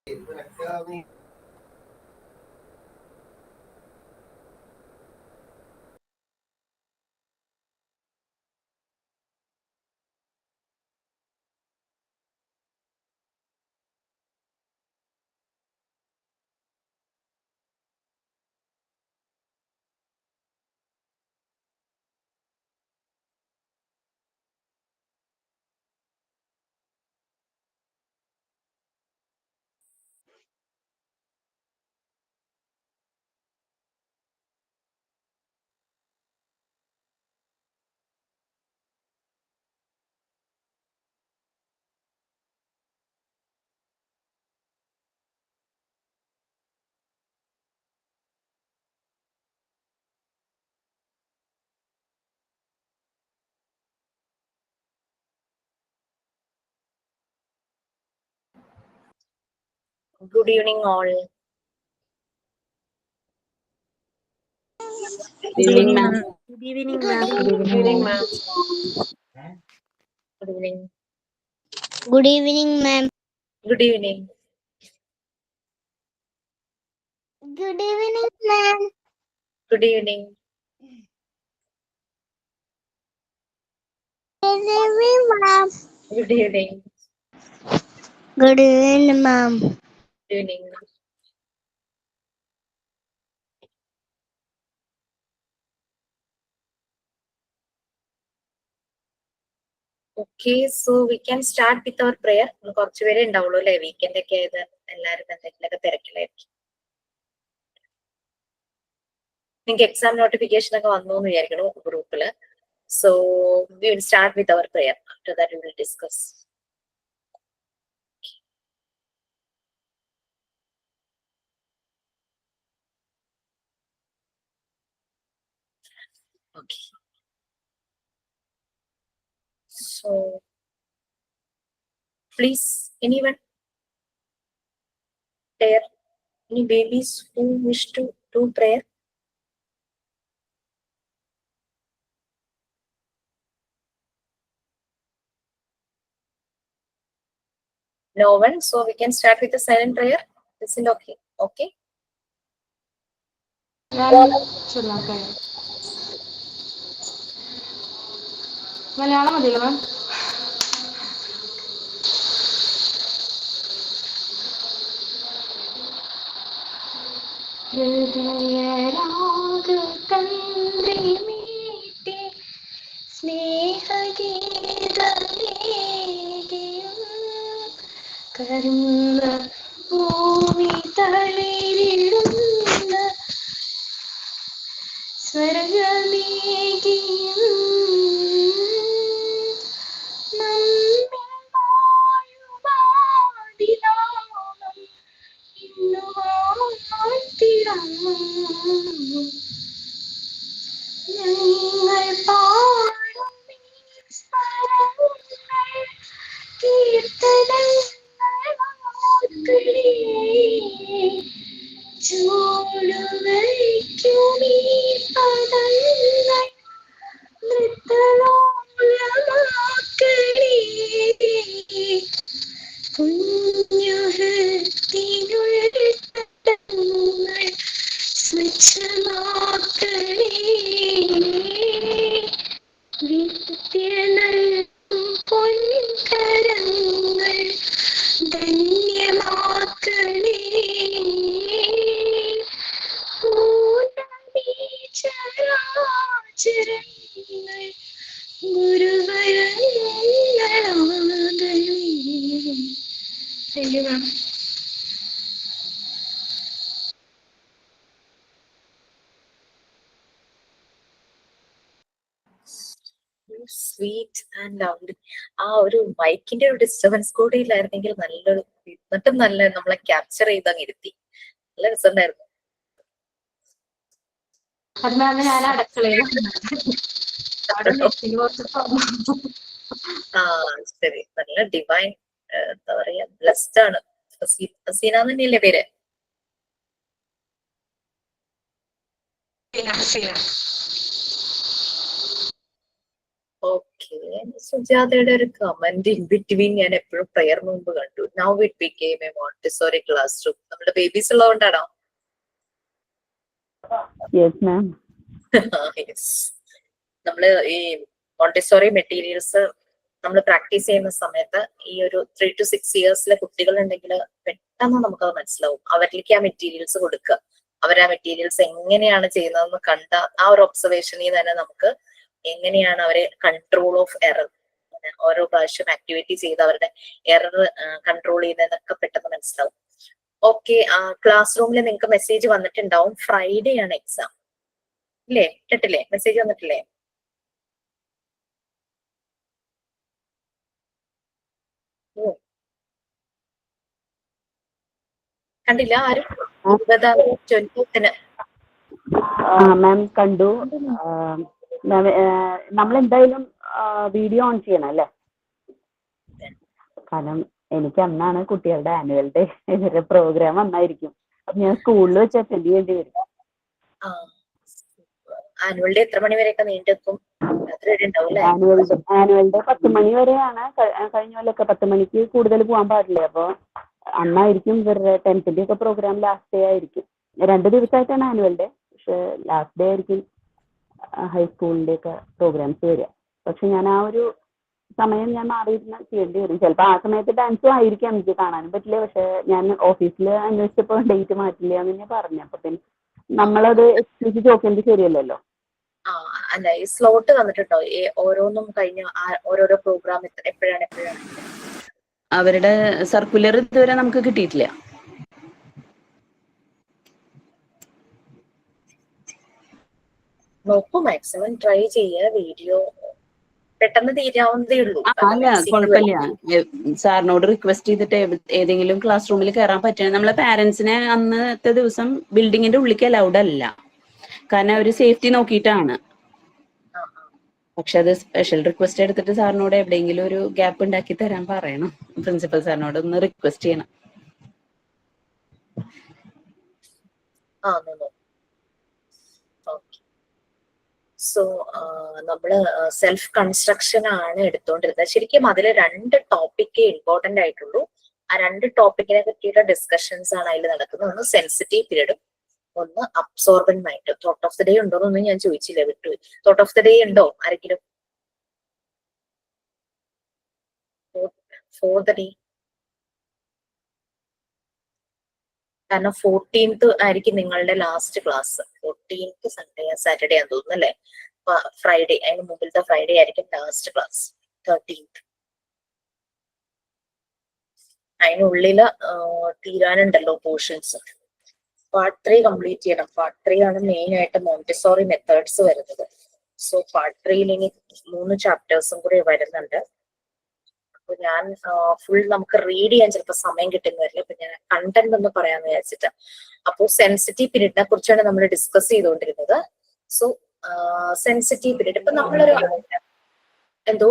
Good evening, all. Good evening, ma'am. Good evening, ma'am. Good evening, ma'am. Good evening. Good evening, ma'am. Good evening. Good evening, ma'am. Good evening. Good evening, ma'am. Good evening. Good evening, ma'am. Good evening. Okay, so we can start with our prayer. കുറച്ച് പേരെ ഉണ്ടാവുള്ളൂ അല്ലേ? Weekend ഒക്കെ ആയത് എല്ലാവരും എന്തെങ്കിലുമൊക്കെ തിരക്കിലായിരിക്കും. നിങ്ങൾക്ക് exam notification ഒക്കെ വന്നു എന്ന് വിചാരിക്കണു ഗ്രൂപ്പില്. So we will start with our prayer. After that we will discuss. Okay. So please, anyone there? Any babies who wish to do prayer? No one, so we can start with the silent prayer. Is it okay? Okay. Malayalam മതിയല്ലോ മാം. കരുന്ന ഭൂമി തളിരിടുന്ന സ്വർഗമേകിയും നമ്മിൽ വാഴുവാതിനാമം ഇന്നു വാഴ്ത്തിടാം. ഞങ്ങൾ പാടും ഈ സ്വരങ്ങൾ കീർത്തനങ്ങളാക്കണേ. ചൂടുവയ്ക്കും ഈ പദങ്ങൾ നൃത്തലോലമാക്കണേ. കുഞ്ഞുഹൃത്തിനുള്ളിൽ തട്ടങ്ങൾ സ്വച്ഛമാക്കണേ. വിദ്യ നൽകും പൊൻകരങ്ങൾ ധന്യമാക്കണേ. ചരാചരങ്ങൾ ഗുരുവരങ്ങളാകണേ. Thank you, ma'am. Sweet and lovely. ആ ഒരു മൈക്കിന്റെ ഒരു ഡിസ്റ്റർബൻസ് കൂടി ഇല്ലായിരുന്നെങ്കിൽ നല്ലൊരു എന്നിട്ടും നല്ല നമ്മളെ ക്യാപ്ചർ ചെയ്ത് അങ്ങ് ഇരുത്തി. നല്ല രസമുണ്ടായിരുന്നു. അത് മാം ഞാൻ അടുക്കളയിൽ ആ ശരി, നല്ല ഡിവൈൻ എന്താ പറയാ, ബ്ലെസ്ഡ് ആണ്. ഹസീന തന്നെയല്ലേ പേര്? ഓക്കെ. സുജാതയുടെ ഒരു കമന്റ് ഇൻ ബിറ്റ്വീൻ ഞാൻ എപ്പോഴും പ്രയർ മുമ്പ് കണ്ടു. Now it became a Montessori classroom. നമ്മുടെ ബേബീസ് ഉള്ളതുകൊണ്ടാണോ? Yes ma'am. യെസ്. നമ്മള് ഈ മോണ്ടിസോറി മെറ്റീരിയൽസ് നമ്മൾ പ്രാക്ടീസ് ചെയ്യുന്ന സമയത്ത് ഈ ഒരു 3 to 6 ഇയേഴ്സിലെ കുട്ടികൾ ഉണ്ടെങ്കിൽ പെട്ടെന്ന് നമുക്കത് മനസ്സിലാവും. അവരിലേക്ക് ആ മെറ്റീരിയൽസ് കൊടുക്കുക, അവർ ആ മെറ്റീരിയൽസ് എങ്ങനെയാണ് ചെയ്യുന്നതെന്ന് കണ്ട ആ ഒരു ഒബ്സർവേഷനിൽ തന്നെ നമുക്ക് എങ്ങനെയാണ് അവരെ കൺട്രോൾ ഓഫ് എറർ, ഓരോ പ്രാവശ്യം ആക്ടിവിറ്റി ചെയ്ത് അവരുടെ എറർ കൺട്രോൾ ചെയ്യുന്നതൊക്കെ പെട്ടെന്ന് മനസ്സിലാവും. ഓക്കെ. ക്ലാസ് റൂമിൽ നിങ്ങൾക്ക് മെസ്സേജ് വന്നിട്ടുണ്ടാവും. ഫ്രൈഡേ ആണ് എക്സാം ഇല്ലേ? ഇട്ടിട്ടില്ലേ? മെസ്സേജ് വന്നിട്ടില്ലേ? കണ്ടില്ല ആരും? 20-ന് മാം കണ്ടു. നമ്മൾ എന്തായാലും വീഡിയോ ഓൺ ചെയ്യണം അല്ലേ? കാരണം എനിക്ക് അന്നാണ് കുട്ടികളുടെ ആനുവൽ ഡേ പ്രോഗ്രാം അന്നായിരിക്കും. അപ്പൊ ഞാൻ സ്കൂളിൽ വെച്ച് അറ്റൻഡ് ചെയ്യേണ്ടി വരും. ആനുവൽ ഡേ എത്ര മണി വരെയൊക്കെ നീണ്ടുനിൽക്കും? രാത്രി വരെ ഉണ്ടാവും അല്ലേ? ആനുവൽ ഡേ 10 മണി വരെയാണ്. കഴിഞ്ഞ കൊല്ലമൊക്കെ 10 മണിക്ക് കൂടുതൽ പോകാൻ പാടില്ല. അപ്പൊ അന്നായിരിക്കും ഇവരുടെ 10th ഒക്കെ പ്രോഗ്രാം ലാസ്റ്റ് ഡേ ആയിരിക്കും. 2 ദിവസമായിട്ടാണ് ആനുവൽ ഡേ, പക്ഷെ ലാസ്റ്റ് ഡേ ആയിരിക്കും ഹൈസ്കൂളിന്റെ ഒക്കെ പ്രോഗ്രാംസ് വരിക. പക്ഷെ ഞാൻ ആ ഒരു സമയം ഞാൻ മാറിയിരുന്ന് ചെയ്യേണ്ടി വരും. ചിലപ്പോൾ ആ സമയത്ത് ഡാൻസും ആയിരിക്കാം, എനിക്ക് കാണാനും പറ്റില്ല. പക്ഷെ ഞാൻ ഓഫീസിൽ അന്വേഷിച്ചപ്പോൾ ഡേറ്റ് മാറ്റില്ല എന്ന് തന്നെ പറഞ്ഞു. അപ്പൊ പിന്നെ നമ്മളത് എക്സ്ക്യൂസ് ചോദിക്കുന്നത് ശരിയല്ലല്ലോ. അല്ല, ഈ സ്ലോട്ട് തന്നിട്ടുണ്ടോ? ഓരോന്നും കഴിഞ്ഞ ഓരോരോ പ്രോഗ്രാം എപ്പോഴാണ്? അവരുടെ സർക്കുലർ ഇതുവരെ നമുക്ക് കിട്ടിയിട്ടില്ല. നോക്കൂ, മാക്സിമം ട്രൈ ചെയ്യുക. വീഡിയോ പെട്ടെന്ന് തീരാവുന്നതേ ഉള്ളൂ. അല്ല, കുഴപ്പമില്ല. സാറിനോട് റിക്വസ്റ്റ് ചെയ്തിട്ട് ഏതെങ്കിലും ക്ലാസ് റൂമിൽ കയറാൻ പറ്റണം. നമ്മളെ പാരന്റ്സിനെ അന്നത്തെ ദിവസം ബിൽഡിങ്ങിന്റെ ഉള്ളിലേക്ക് അലൗഡ് അല്ല, കാരണം അവര് സേഫ്റ്റി നോക്കിയിട്ടാണ്. പക്ഷെ അത് സ്പെഷ്യൽ റിക്വസ്റ്റ് എടുത്തിട്ട് സാറിനോട് എവിടെയെങ്കിലും ഒരു ഗ്യാപ്പ് ഉണ്ടാക്കി തരാൻ പറയണം. പ്രിൻസിപ്പൽ സാറിനോട് ഒന്ന് റിക്വസ്റ്റ് ചെയ്യണം. സോ നമ്മള് സെൽഫ് കൺസ്ട്രക്ഷൻ ആണ് എടുത്തോണ്ടിരുന്നത്. ശരിക്കും അതിൽ 2 ടോപ്പിക്കേ ഇമ്പോർട്ടന്റ് ആയിട്ടുള്ളൂ. ആ 2 ടോപ്പിക്കിനെ പറ്റിയുള്ള ഡിസ്കഷൻസ് ആണ് അതിൽ നടക്കുന്നത്. ഒന്ന് സെൻസിറ്റീവ് പീരീഡും ഒന്ന് absorbent mind. Thought of the day ഉണ്ടോന്നൊന്നും ഞാൻ ചോദിച്ചില്ല, വിട്ടുപോയി. തോട്ട് ഓഫ് ദി ഡേ ഉണ്ടോ ആരെങ്കിലും? For the day. കാരണം 14th ആയിരിക്കും നിങ്ങളുടെ last class. 14th Sunday Saturday ആണെന്ന് തോന്നുന്നു അല്ലേ? ഫ്രൈഡേ, അതിന് മുമ്പിലത്തെ ഫ്രൈഡേ ആയിരിക്കും ലാസ്റ്റ് ക്ലാസ്. 13th. അതിനുള്ളില് തീരാനുണ്ടല്ലോ പോർഷൻസ്. പാർട്ട് 3 കംപ്ലീറ്റ് ചെയ്യണം. പാർട്ട് 3 ആണ് മെയിൻ ആയിട്ട് മോണ്ടിസോറി മെത്തേഡ്സ് വരുന്നത്. സോ പാർട്ട് 3ൽ ഇനി 3 ചാപ്റ്റേഴ്സും കൂടി വരുന്നുണ്ട്. അപ്പൊ ഞാൻ ഫുൾ നമുക്ക് റീഡ് ചെയ്യാൻ ചിലപ്പോൾ സമയം കിട്ടുന്ന വരില്ല. അപ്പൊ ഞാൻ കണ്ടന്റ് ഒന്ന് പറയാന്ന് വിചാരിച്ചിട്ട്. അപ്പോൾ സെൻസിറ്റീവ് പീരീഡിനെ കുറിച്ചാണ് നമ്മൾ ഡിസ്കസ് ചെയ്തുകൊണ്ടിരുന്നത്. സോ സെൻസിറ്റീവ് പീരീഡ് ഇപ്പൊ നമ്മളൊരു എന്തോ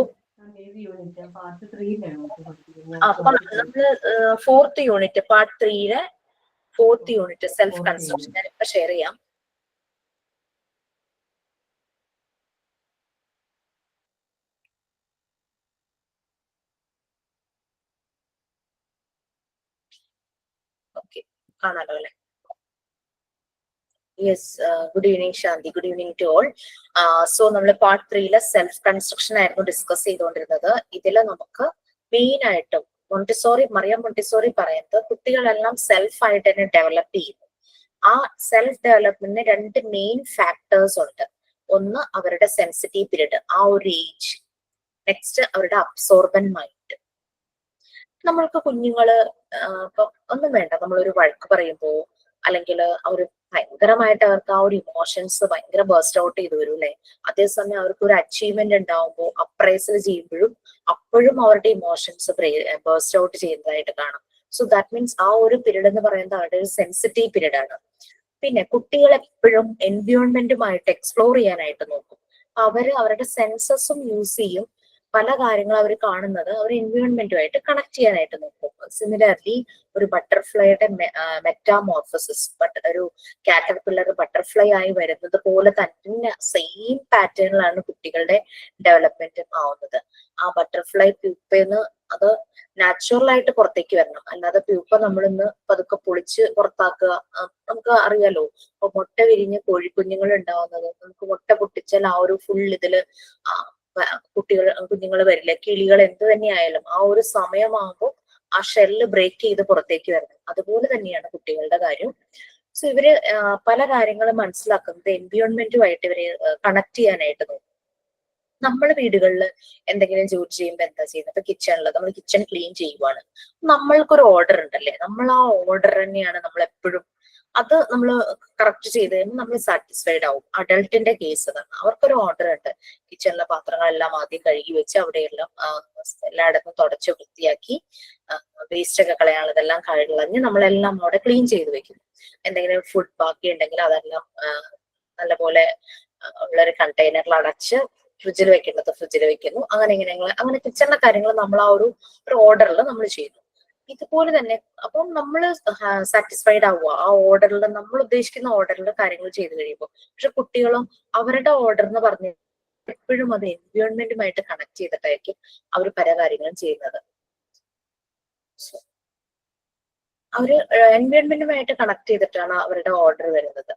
അപ്പൊ നമ്മള് 4th യൂണിറ്റ് പാർട്ട് 3യിലെ 4th യൂണിറ്റ് സെൽഫ് കൺസ്ട്രക്ഷൻ ഞാൻ ഇപ്പൊ ഷെയർ ചെയ്യാം. ഓക്കെ, കാണാലോ അല്ലെ? Yes. Good evening Shanti. Good evening to all. So നമ്മൾ പാർട്ട് 3യിലെ സെൽഫ് കൺസ്ട്രക്ഷൻ ആയിരുന്നു ഡിസ്കസ് ചെയ്തുകൊണ്ടിരുന്നത്. ഇതില് നമുക്ക് മെയിൻ ആയിട്ടും മറിയം മോണ്ടിസോറി പറയുന്നത് കുട്ടികളെല്ലാം സെൽഫ് ആയിട്ട് തന്നെ ഡെവലപ്പ് ചെയ്യുന്നു. ആ സെൽഫ് ഡെവലപ്മെന്റിന് 2 മെയിൻ ഫാക്ടേഴ്സ് ഉണ്ട്. ഒന്ന് അവരുടെ സെൻസിറ്റീവ് പീരീഡ്, ആ ഒരു ഏജ്. നെക്സ്റ്റ് അവരുടെ അബ്സോർബന്റ് മൈൻഡ്. നമ്മൾക്ക് കുഞ്ഞുങ്ങള് ഇപ്പൊ ഒന്നും വേണ്ട, നമ്മളൊരു വഴക്ക് പറയുമ്പോ അല്ലെങ്കിൽ അവർ ഭയങ്കരമായിട്ട് അവർക്ക് ആ ഒരു ഇമോഷൻസ് ഭയങ്കര ബേസ്റ്റ് ഔട്ട് ചെയ്ത് വരും അല്ലെ? അതേസമയം അവർക്ക് ഒരു അച്ചീവ്മെന്റ് ഉണ്ടാവുമ്പോൾ അപ്രൈസൽ ചെയ്യുമ്പോഴും അപ്പോഴും അവരുടെ ഇമോഷൻസ് ബേസ്റ്റ് ഔട്ട് ചെയ്യുന്നതായിട്ട് കാണാം. സോ ദാറ്റ് മീൻസ് ആ ഒരു പീരീഡ് എന്ന് പറയുന്നത് അവരുടെ ഒരു സെൻസിറ്റീവ് പീരീഡ് ആണ്. പിന്നെ കുട്ടികൾ എപ്പോഴും എൻവയോൺമെന്റുമായിട്ട് എക്സ്പ്ലോർ ചെയ്യാനായിട്ട് നോക്കും. അവര് അവരുടെ സെൻസസും യൂസ് ചെയ്യും. പല കാര്യങ്ങൾ അവർ കാണുന്നത് അവർ എൻവയോൺമെന്റുമായിട്ട് കണക്ട് ചെയ്യാനായിട്ട് നോക്കും. സിമിലർലി ഒരു ബട്ടർഫ്ലൈയുടെ മെറ്റാമോർഫോസിസ്, ഒരു കാറ്റർപില്ലർ ബട്ടർഫ്ലൈ ആയി വരുന്നത് പോലെ തന്നെ സെയിം പാറ്റേണിലാണ് കുട്ടികളുടെ ഡെവലപ്മെന്റ് ആവുന്നത്. ആ ബട്ടർഫ്ലൈ പ്യൂപ്പന്ന് അത് നാച്ചുറൽ ആയിട്ട് പുറത്തേക്ക് വരണം, അല്ലാതെ പ്യൂപ്പ നമ്മളിന്ന് പതുക്കെ പൊളിച്ച് പുറത്താക്കുക. നമുക്ക് അറിയാലോ, ഇപ്പൊ മുട്ട വിരിഞ്ഞ് കോഴിക്കുഞ്ഞുങ്ങൾ ഉണ്ടാവുന്നത്, നമുക്ക് മുട്ട പൊട്ടിച്ചാൽ ആ ഒരു ഫുൾ ഇതില് കുഞ്ഞുങ്ങൾ വരില്ല. കിളികൾ എന്ത് തന്നെയായാലും ആ ഒരു സമയമാകുമ്പോൾ ആ ഷെല്ല് ബ്രേക്ക് ചെയ്ത് പുറത്തേക്ക് വരണം. അതുപോലെ തന്നെയാണ് കുട്ടികളുടെ കാര്യം. സോ ഇവര് പല കാര്യങ്ങളും മനസ്സിലാക്കുന്നത് എൻവിയോൺമെന്റുമായിട്ട് ഇവര് കണക്ട് ചെയ്യാനായിട്ട് നോക്കും. നമ്മൾ വീടുകളിൽ എന്തെങ്കിലും ജോലി ചെയ്യുമ്പോൾ എന്താ ചെയ്യുന്നത്? ഇപ്പൊ കിച്ചണിൽ നമ്മൾ കിച്ചൺ ക്ലീൻ ചെയ്യുവാണ്, നമ്മൾക്കൊരു ഓർഡർ ഉണ്ടല്ലേ, നമ്മൾ ആ ഓർഡർ തന്നെയാണ് നമ്മൾ എപ്പോഴും അത് നമ്മൾ കറക്റ്റ് ചെയ്ത് കഴിയുമ്പോൾ നമ്മൾ സാറ്റിസ്ഫൈഡ് ആവും. അഡൾട്ടിന്റെ കേസ് അതാണ്, അവർക്കൊരു ഓർഡർ ഉണ്ട്. കിച്ചണിലെ പാത്രങ്ങളെല്ലാം ആദ്യം കഴുകി വെച്ച് അവിടെയെല്ലാം എല്ലായിടത്തും തുടച്ച് വൃത്തിയാക്കി വേസ്റ്റ് ഒക്കെ കളയാനുള്ളതെല്ലാം കളഞ്ഞ് നമ്മളെല്ലാം അവിടെ ക്ലീൻ ചെയ്ത് വെക്കുന്നു. എന്തെങ്കിലും ഫുഡ് ബാക്കി ഉണ്ടെങ്കിൽ അതെല്ലാം നല്ലപോലെ ഉള്ളൊരു കണ്ടെയ്നറിൽ അടച്ച് ഫ്രിഡ്ജിൽ വെക്കേണ്ടത് ഫ്രിഡ്ജിൽ വെക്കുന്നു. അങ്ങനെ കിച്ചണിലെ കാര്യങ്ങൾ നമ്മൾ ആ ഒരു ഓർഡറിൽ നമ്മൾ ചെയ്യുന്നു. ഇതുപോലെ തന്നെ അപ്പം നമ്മൾ സാറ്റിസ്ഫൈഡ് ആവുക ആ ഓർഡറിൽ, നമ്മൾ ഉദ്ദേശിക്കുന്ന ഓർഡറിൽ കാര്യങ്ങൾ ചെയ്ത് കഴിയുമ്പോൾ. പക്ഷെ കുട്ടികളും അവരുടെ ഓർഡർ എന്ന് പറഞ്ഞ് എപ്പോഴും അത് എൻവയോൺമെന്റുമായിട്ട് കണക്ട് ചെയ്തിട്ടായിരിക്കും അവർ പല കാര്യങ്ങളും ചെയ്യുന്നത്. അവര് എൻവയോൺമെന്റുമായിട്ട് കണക്ട് ചെയ്തിട്ടാണ് അവരുടെ ഓർഡർ വരുന്നത്.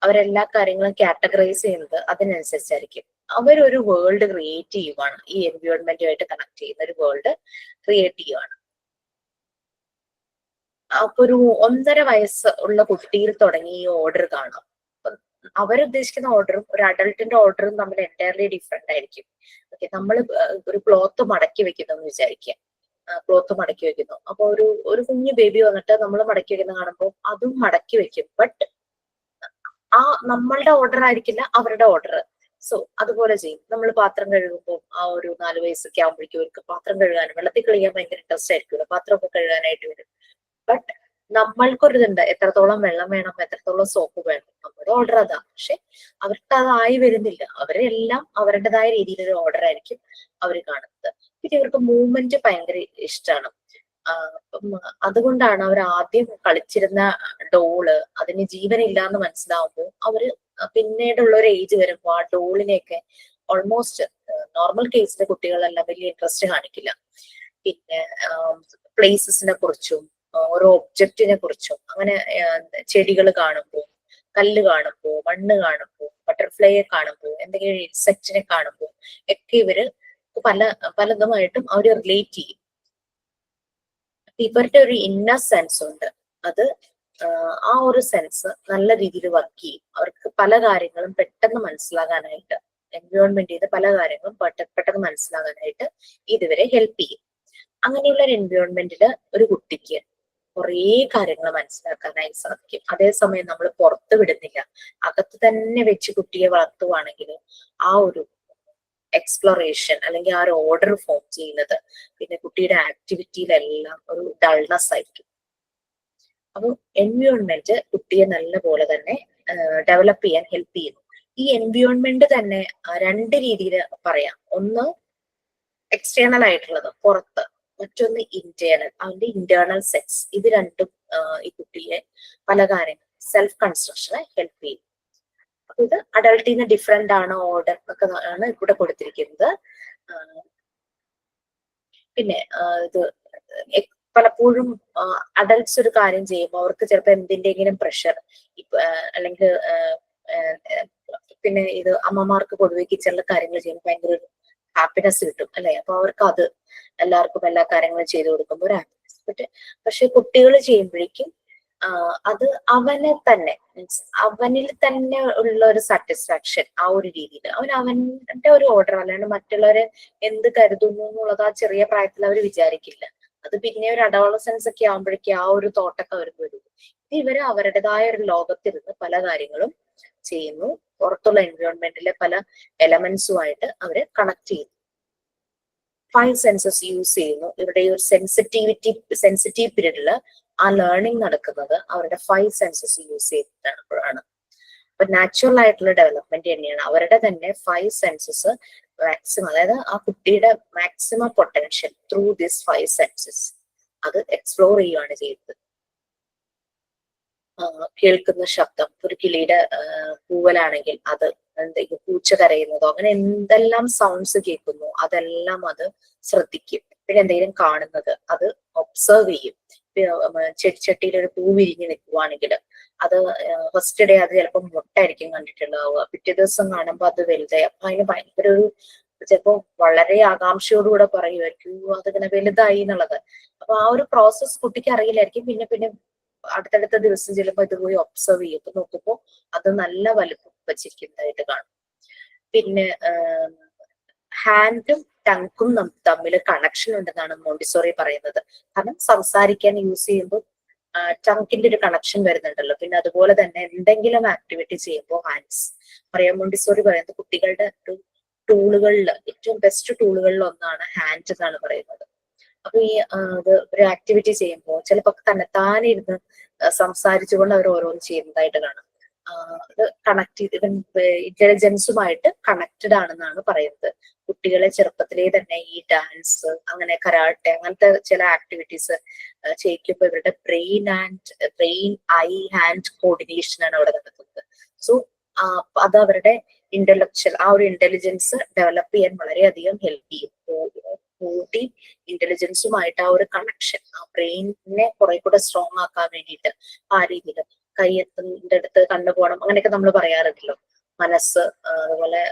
അവരെല്ലാ കാര്യങ്ങളും കാറ്റഗറൈസ് ചെയ്യുന്നത് അതിനനുസരിച്ചായിരിക്കും. അവരൊരു വേൾഡ് ക്രിയേറ്റ് ചെയ്യുവാണ്, ഈ എൻവയോൺമെന്റുമായിട്ട് കണക്ട് ചെയ്യുന്ന ഒരു വേൾഡ് ക്രിയേറ്റ് ചെയ്യുവാണ്. അപ്പൊ ഒരു 1.5 വയസ്സ് ഉള്ള കുട്ടിയിൽ തുടങ്ങി ഈ ഓർഡർ കാണാം. അവരുദ്ദേശിക്കുന്ന ഓർഡറും ഒരു അഡൾട്ടിന്റെ ഓർഡറും തമ്മിൽ എൻറ്റയർലി ഡിഫറെന്റ് ആയിരിക്കും. ഓക്കെ, നമ്മൾ ഒരു ക്ലോത്ത് മടക്കി വെക്കുന്നു എന്ന് വിചാരിക്കുക. ക്ലോത്ത് മടക്കി വെക്കുന്നു, അപ്പൊ ഒരു കുഞ്ഞു ബേബി വന്നിട്ട് നമ്മൾ മടക്കി വെക്കുന്ന കാണുമ്പോൾ അതും മടക്കി വെക്കും. ബട്ട് ആ നമ്മളുടെ ഓർഡർ ആയിരിക്കില്ല അവരുടെ ഓർഡർ. സോ അതുപോലെ ചെയ്യും. നമ്മൾ പാത്രം കഴുകുമ്പോൾ ആ ഒരു 4 വയസ്സൊക്കെ ആകുമ്പോഴേക്കും അവർക്ക് പാത്രം കഴുകാനും വെള്ളത്തിൽ കളിക്കാൻ ഭയങ്കര ഇൻട്രസ്റ്റ് ആയിരിക്കുമല്ലോ, പാത്രമൊക്കെ കഴുകാനായിട്ട് വരും. ബട്ട് നമ്മൾക്കൊരിതുണ്ട്, എത്രത്തോളം വെള്ളം വേണം, എത്രത്തോളം സോപ്പ് വേണം, നമ്മുടെ ഓർഡർ അതാ. പക്ഷെ അവർക്ക് അതായി വരുന്നില്ല. അവരെല്ലാം അവരുടേതായ രീതിയിലൊരു ഓർഡർ ആയിരിക്കും അവർ കാണുന്നത്. പിന്നെ ഇവർക്ക് മൂവ്മെന്റ് ഭയങ്കര ഇഷ്ടമാണ്. അതുകൊണ്ടാണ് അവർ ആദ്യം കളിച്ചിരുന്ന ഡോള് അതിന് ജീവനില്ല എന്ന് മനസ്സിലാവുമ്പോൾ അവര് പിന്നീടുള്ള ഒരു ഏജ് വരുമ്പോൾ ആ ഡോളിനെയൊക്കെ ഓൾമോസ്റ്റ് നോർമൽ കേസിലെ കുട്ടികളെല്ലാം വലിയ ഇൻട്രസ്റ്റ് കാണിക്കില്ല. പിന്നെ പ്ലേസസിനെ കുറിച്ചും ഓരോ ഒബ്ജക്റ്റിനെ കുറിച്ചും, അങ്ങനെ ചെടികൾ കാണുമ്പോൾ, കല്ല് കാണുമ്പോൾ, മണ്ണ് കാണുമ്പോൾ, ബട്ടർഫ്ലൈയെ കാണുമ്പോൾ, എന്തെങ്കിലും ഇൻസെക്റ്റിനെ കാണുമ്പോൾ ഒക്കെ ഇവര് പലതുമായിട്ടും അവർ റിലേറ്റ് ചെയ്യും. ഇവരുടെ ഒരു ഇന്നർ സെൻസ് ഉണ്ട്, അത് ആ ഒരു സെൻസ് നല്ല രീതിയിൽ വർക്ക് ചെയ്യും. അവർക്ക് പല കാര്യങ്ങളും പെട്ടെന്ന് മനസ്സിലാകാനായിട്ട്, എൻവയോൺമെന്റ് ചെയ്ത് പല കാര്യങ്ങളും പെട്ടെന്ന് മനസ്സിലാകാനായിട്ട് ഇതുവരെ ഹെൽപ്പ് ചെയ്യും. അങ്ങനെയുള്ള ഒരു എൻവയോൺമെന്റിൽ ഒരു കുട്ടിക്ക് കുറേ കാര്യങ്ങൾ മനസ്സിലാക്കാനായി സാധിക്കും. അതേസമയം നമ്മൾ പുറത്ത് വിടുന്നില്ല, അകത്ത് തന്നെ വെച്ച് കുട്ടിയെ വളർത്തുവാണെങ്കിൽ ആ ഒരു എക്സ്പ്ലോറേഷൻ അല്ലെങ്കിൽ ആ ഒരു ഓർഡർ ഫോം ചെയ്യുന്നത് പിന്നെ കുട്ടിയുടെ ആക്ടിവിറ്റിയിലെല്ലാം ഒരു ഡൾനെസ് ആയിരിക്കും. അപ്പൊ എൻവയോൺമെന്റ് കുട്ടിയെ നല്ല പോലെ തന്നെ ഡെവലപ്പ് ചെയ്യാൻ ഹെൽപ്പ് ചെയ്യുന്നു. ഈ എൻവയോൺമെന്റ് തന്നെ 2 രീതിയിൽ പറയാം. ഒന്ന് എക്സ്റ്റേണൽ ആയിട്ടുള്ളത്, പുറത്ത്, മറ്റൊന്ന് ഇന്റേണൽ, അവന്റെ ഇന്റേണൽ സെൻസ്. ഇത് രണ്ടും ഈ കുട്ടിയെ പല കാര്യങ്ങൾ സെൽഫ് കൺസ്ട്രക്ഷനെ ഹെൽപ്പ് ചെയ്യും. അപ്പൊ ഇത് അഡൾട്ടിൽ നിന്ന് ഡിഫറെന്റ് ആണ് ഓർഡർ ഒക്കെ ആണ് ഇവിടെ കൊടുത്തിരിക്കുന്നത്. പിന്നെ ഇത് പലപ്പോഴും അഡൾട്ട്സ് ഒരു കാര്യം ചെയ്യുമ്പോൾ അവർക്ക് ചിലപ്പോൾ എന്തിന്റെങ്കിലും പ്രഷർ അല്ലെങ്കിൽ പിന്നെ ഇത് അമ്മമാർക്ക് പൊതുവെ കിച്ചണിലെ കാര്യങ്ങൾ ചെയ്യുമ്പോൾ ഭയങ്കര ഒരു ഹാപ്പിനെസ് കിട്ടും അല്ലെ? അപ്പൊ അവർക്ക് അത് എല്ലാവർക്കും എല്ലാ കാര്യങ്ങളും ചെയ്തു കൊടുക്കുമ്പോൾ ഒരു ഹാപ്പിനെസ്. പക്ഷെ കുട്ടികൾ ചെയ്യുമ്പോഴേക്കും അത് അവനെ തന്നെ മീൻസ് അവനിൽ തന്നെ ഉള്ള ഒരു സാറ്റിസ്ഫാക്ഷൻ, ആ ഒരു രീതിയിൽ അവന്റെ ഒരു ഓർഡർ, അല്ലാണ്ട് മറ്റുള്ളവരെ എന്ത് കരുതുന്നു എന്നുള്ളത് ആ ചെറിയ പ്രായത്തിൽ അവർ വിചാരിക്കില്ല. അത് പിന്നെ ഒരു അഡോളസൻസ് ഒക്കെ ആകുമ്പോഴേക്കും ആ ഒരു തോട്ടൊക്കെ അവർക്ക് വരും. ഇവര് അവരുടേതായ ഒരു ലോകത്തിരുന്ന് പല കാര്യങ്ങളും ചെയ്യുന്നു, പുറത്തുള്ള എൻവയോൺമെന്റിലെ പല എലമെന്റ്സുമായിട്ട് അവര് കണക്ട് ചെയ്യുന്നു. 5 സെൻസസ് യൂസ് ചെയ്യുന്നു. ഇവരുടെ ഒരു സെൻസിറ്റീവ് പീരീഡില് ആ ലേണിംഗ് നടക്കുന്നത് അവരുടെ 5 സെൻസസ് യൂസ് ചെയ്തിട്ടാണ്. അപ്പൊ നാച്ചുറൽ ആയിട്ടുള്ള ഡെവലപ്മെന്റ് തന്നെയാണ്. അവരുടെ തന്നെ 5 സെൻസസ് മാക്സിമം, അതായത് ആ കുട്ടിയുടെ maximum potential through this 5 census അത് എക്സ്പ്ലോർ ചെയ്യുകയാണ് ചെയ്യുന്നത്. കേൾക്കുന്ന ശബ്ദം, ഒരു കിളിയുടെ പൂവലാണെങ്കിൽ അത്, എന്തെങ്കിലും പൂച്ച കരയുന്നതോ അങ്ങനെ എന്തെല്ലാം സൗണ്ട്സ് കേൾക്കുന്നു അതെല്ലാം അത് ശ്രദ്ധിക്കും. പിന്നെ എന്തെങ്കിലും കാണുന്നത് അത് ഒബ്സർവ് ചെയ്യും. ചെടിച്ചട്ടിയിൽ ഒരു പൂ വിരിഞ്ഞ് നിൽക്കുവാണെങ്കിൽ അത് ഫസ്റ്റ് ഡേ അത് ചിലപ്പോൾ മുട്ടായിരിക്കും കണ്ടിട്ടുണ്ടാവുക, പിറ്റേ ദിവസം കാണുമ്പോൾ അത് വലുതായി. അപ്പൊ അതിന് ഭയങ്കര ഒരു ചിലപ്പോ വളരെ ആകാംക്ഷയോടുകൂടെ പറയുമായിരിക്കും അതിങ്ങനെ വലുതായി എന്നുള്ളത്. അപ്പൊ ആ ഒരു പ്രോസസ് കുട്ടിക്ക് അറിയില്ലായിരിക്കും. പിന്നെ പിന്നെ അടുത്തടുത്ത ദിവസം ചിലപ്പോൾ ഇത് പോയി ഒബ്സർവ് ചെയ്യും. അപ്പൊ നോക്കുമ്പോൾ അത് നല്ല വലുപ്പം വെച്ചിരിക്കുന്നതായിട്ട് കാണും. പിന്നെ ഹാൻഡും ടങ്കും തമ്മിൽ കണക്ഷൻ ഉണ്ടെന്നാണ് മോണ്ടിസോറി പറയുന്നത്. കാരണം സംസാരിക്കാൻ യൂസ് ചെയ്യുമ്പോൾ ടങ്കിന്റെ ഒരു കണക്ഷൻ വരുന്നുണ്ടല്ലോ. പിന്നെ അതുപോലെ തന്നെ എന്തെങ്കിലും ആക്ടിവിറ്റി ചെയ്യുമ്പോൾ ഹാൻഡ്സ്, മറിയം മോണ്ടിസോറി പറയുന്നത് കുട്ടികളുടെ ഒരു ടൂളുകളിൽ ഏറ്റവും ബെസ്റ്റ് ടൂളുകളിൽ ഒന്നാണ് ഹാൻഡ് എന്നാണ് പറയുന്നത്. അപ്പൊ ഈ ഇത് ഒരു ആക്ടിവിറ്റി ചെയ്യുമ്പോൾ ചിലപ്പോൾ തന്നെത്താനെ ഇരുന്ന് സംസാരിച്ചുകൊണ്ട് അവർ ഓരോന്ന് ചെയ്യുന്നതായിട്ട് കാണാം. ഇത് കണക്ട് ചെയ്ത് ഇന്റലിജൻസുമായിട്ട് കണക്റ്റഡ് ആണെന്നാണ് പറയുന്നത്. കുട്ടികളെ ചെറുപ്പത്തിലേ തന്നെ ഈ ഡാൻസ്, അങ്ങനെ കരാട്ടെ, അങ്ങനത്തെ ചില ആക്ടിവിറ്റീസ് ചെയ്യിക്കുമ്പോൾ ഇവരുടെ ബ്രെയിൻ ഐ ഹാൻഡ് കോർഡിനേഷൻ ആണ് അവിടെ നടക്കുന്നത്. സോ അത് അവരുടെ ഇന്റലക്ച്വൽ ആ ഒരു ഇന്റലിജൻസ് ഡെവലപ്പ് ചെയ്യാൻ വളരെയധികം ഹെൽപ്പ് ചെയ്യും. ബോഡി ഇന്റലിജൻസുമായിട്ട് ആ ഒരു കണക്ഷൻ, ആ ബ്രെയിനിനെ കുറെ കൂടെ സ്ട്രോങ് ആക്കാൻ വേണ്ടിയിട്ട് ആ രീതിയിൽ കൈയെത്തുന്നതിന്റെ അടുത്ത് കണ്ണു പോകണം അങ്ങനെയൊക്കെ നമ്മൾ പറയാറുണ്ടല്ലോ. മനസ്സ്, അതുപോലെ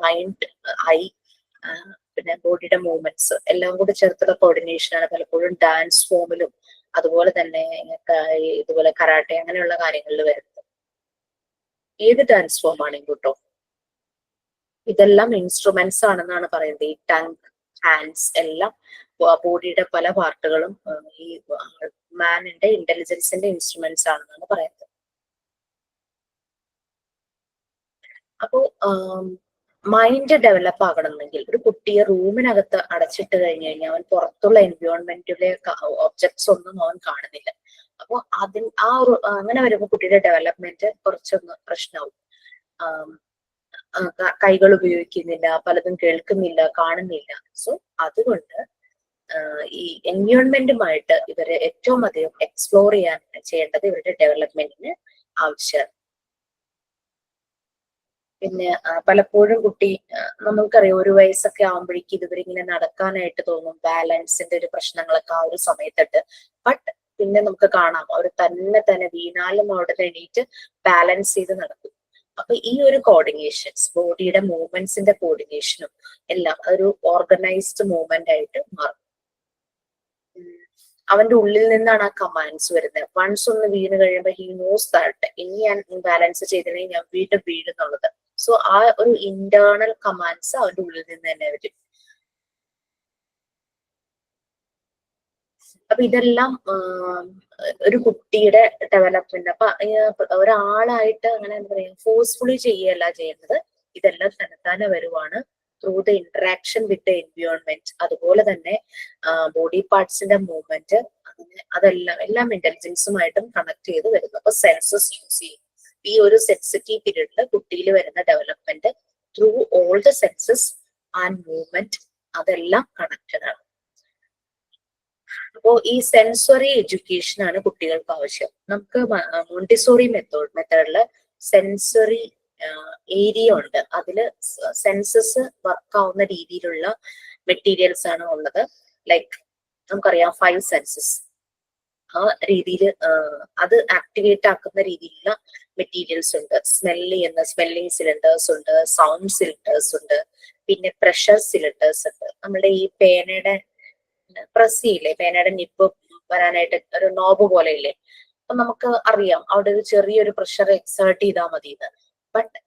മൈൻഡ്, ഐ, പിന്നെ ബോഡിയുടെ മൂവ്മെന്റ്സ് എല്ലാം കൂടി ചേർത്തുള്ള കോർഡിനേഷൻ ആണ് പലപ്പോഴും ഡാൻസ് ഫോമിലും അതുപോലെ തന്നെ ഇതുപോലെ കരാട്ടെ അങ്ങനെയുള്ള കാര്യങ്ങളിൽ വരുന്നത്. ഏത് ഡാൻസ് ഫോം ആണെങ്കിലും കേട്ടോ, ഇതെല്ലാം ഇൻസ്ട്രുമെന്റ്സ് ആണെന്നാണ് പറയുന്നത്. ഈ ടങ്, ഹാൻഡ്സ് എല്ലാം ബോഡിയുടെ പല പാർട്ടുകളും ഈ മാനിന്റെ ഇന്റലിജൻസിന്റെ ഇൻസ്ട്രുമെന്റ്സ് ആണെന്നാണ് പറയുന്നത്. അപ്പോ മൈൻഡ് ഡെവലപ്പ് ആകണമെങ്കിൽ ഒരു കുട്ടിയെ റൂമിനകത്ത് അടച്ചിട്ട് കഴിഞ്ഞു കഴിഞ്ഞാൽ അവൻ പുറത്തുള്ള എൻവയോൺമെന്റിലെ ഒബ്ജക്ട്സ് ഒന്നും അവൻ കാണുന്നില്ല. അപ്പൊ അങ്ങനെ വരുമ്പോൾ കുട്ടിയുടെ ഡെവലപ്മെന്റ് കുറച്ചൊന്ന് പ്രശ്നമാവും. കൈകൾ ഉപയോഗിക്കുന്നില്ല, പലതും കേൾക്കുന്നില്ല, കാണുന്നില്ല. സോ അതുകൊണ്ട് ഈ എൻവയോൺമെന്റുമായിട്ട് ഇവരെ ഏറ്റവും അധികം എക്സ്പ്ലോർ ചെയ്യേണ്ടത് ഇവരുടെ ഡെവലപ്മെന്റിന് ആവശ്യമാണ്. പിന്നെ പലപ്പോഴും കുട്ടി, നമ്മൾക്കറിയാം 1 വയസ്സൊക്കെ ആകുമ്പോഴേക്കും ഇതുവരിങ്ങനെ നടക്കാനായിട്ട് തോന്നും, ബാലൻസിന്റെ ഒരു പ്രശ്നങ്ങളൊക്കെ ആ ഒരു സമയത്തിട്ട്. ബട്ട് പിന്നെ നമുക്ക് കാണാം അവർ തന്നെ വീണാലും അവിടെ എണീറ്റ് ബാലൻസ് ചെയ്ത് നടക്കും. അപ്പൊ ഈ ഒരു കോർഡിനേഷൻസ്, ബോഡിയുടെ മൂവ്മെന്റ്സിന്റെ കോർഡിനേഷനും എല്ലാം ഒരു ഓർഗനൈസ്ഡ് മൂവ്മെന്റ് ആയിട്ട് മാറും. അവന്റെ ഉള്ളിൽ നിന്നാണ് ആ കമാൻഡ്സ് വരുന്നത്. വൺസ് ഒന്ന് വീണ് കഴിയുമ്പോൾ ഹി നോസ് ദാറ്റ് ഇനി ഞാൻ ബാലൻസ് ചെയ്തില്ലെങ്കിൽ ഞാൻ വീണ്ടും വീഴുന്നുള്ളത്. സോ ആ ഒരു ഇന്റേണൽ കമാൻഡ്സ് അവന്റെ ഉള്ളിൽ നിന്ന് തന്നെ വരും. അപ്പൊ ഇതെല്ലാം ഒരു കുട്ടിയുടെ ഡെവലപ്മെന്റ്. അപ്പൊ ഒരാളായിട്ട് അങ്ങനെ എന്താ പറയാ ഫോഴ്സ്ഫുള്ളി ചെയ്യല്ല ചെയ്യുന്നത്, ഇതെല്ലാം തന്നെത്താനെ വരുവാണ് through the interaction with the environment. അതുപോലെ തന്നെ ബോഡി പാർട്സിന്റെ മൂവ്മെന്റ്, എല്ലാം ഇന്റലിജൻസുമായിട്ടും കണക്ട് ചെയ്ത് വരുന്നു. അപ്പൊ സെൻസസ് യൂസ് ചെയ്യും. ഈ ഒരു സെൻസിറ്റീവ് പീരീഡിൽ കുട്ടിയിൽ വരുന്ന development through all the census and movement അതെല്ലാം കണക്റ്റഡ് ആണ്. അപ്പോ ഈ സെൻസറി എഡ്യൂക്കേഷൻ ആണ് കുട്ടികൾക്ക് ആവശ്യം. നമുക്ക് മോണ്ടിസോറി മെത്തേഡില് സെൻസറി ഏരിയ ഉണ്ട്. അതില് സെൻസസ് വർക്ക് ആവുന്ന രീതിയിലുള്ള മെറ്റീരിയൽസ് ആണ് ഉള്ളത്. ലൈക്ക് നമുക്കറിയാം 5 സെൻസസ്, ആ രീതിയിൽ അത് ആക്ടിവേറ്റ് ആക്കുന്ന രീതിയിലുള്ള മെറ്റീരിയൽസ് ഉണ്ട്. സ്മെല്ലിംഗ് സിലിണ്ടേഴ്സ് ഉണ്ട്, സൗണ്ട് സിലിണ്ടേഴ്സ് ഉണ്ട്, പിന്നെ പ്രഷർ സിലിണ്ടേഴ്സ് ഉണ്ട്. നമ്മുടെ ഈ പേനയുടെ പ്രസ് ചെയ്യില്ലേ, പേനയുടെ നിപ്പ് വരാനായിട്ട് ഒരു നോബ് പോലെ ഇല്ലേ, അപ്പൊ നമുക്ക് അറിയാം അവിടെ ഒരു ചെറിയൊരു പ്രഷർ എക്സേർട്ട് ചെയ്താൽ മതി എന്ന്. ബട്ട്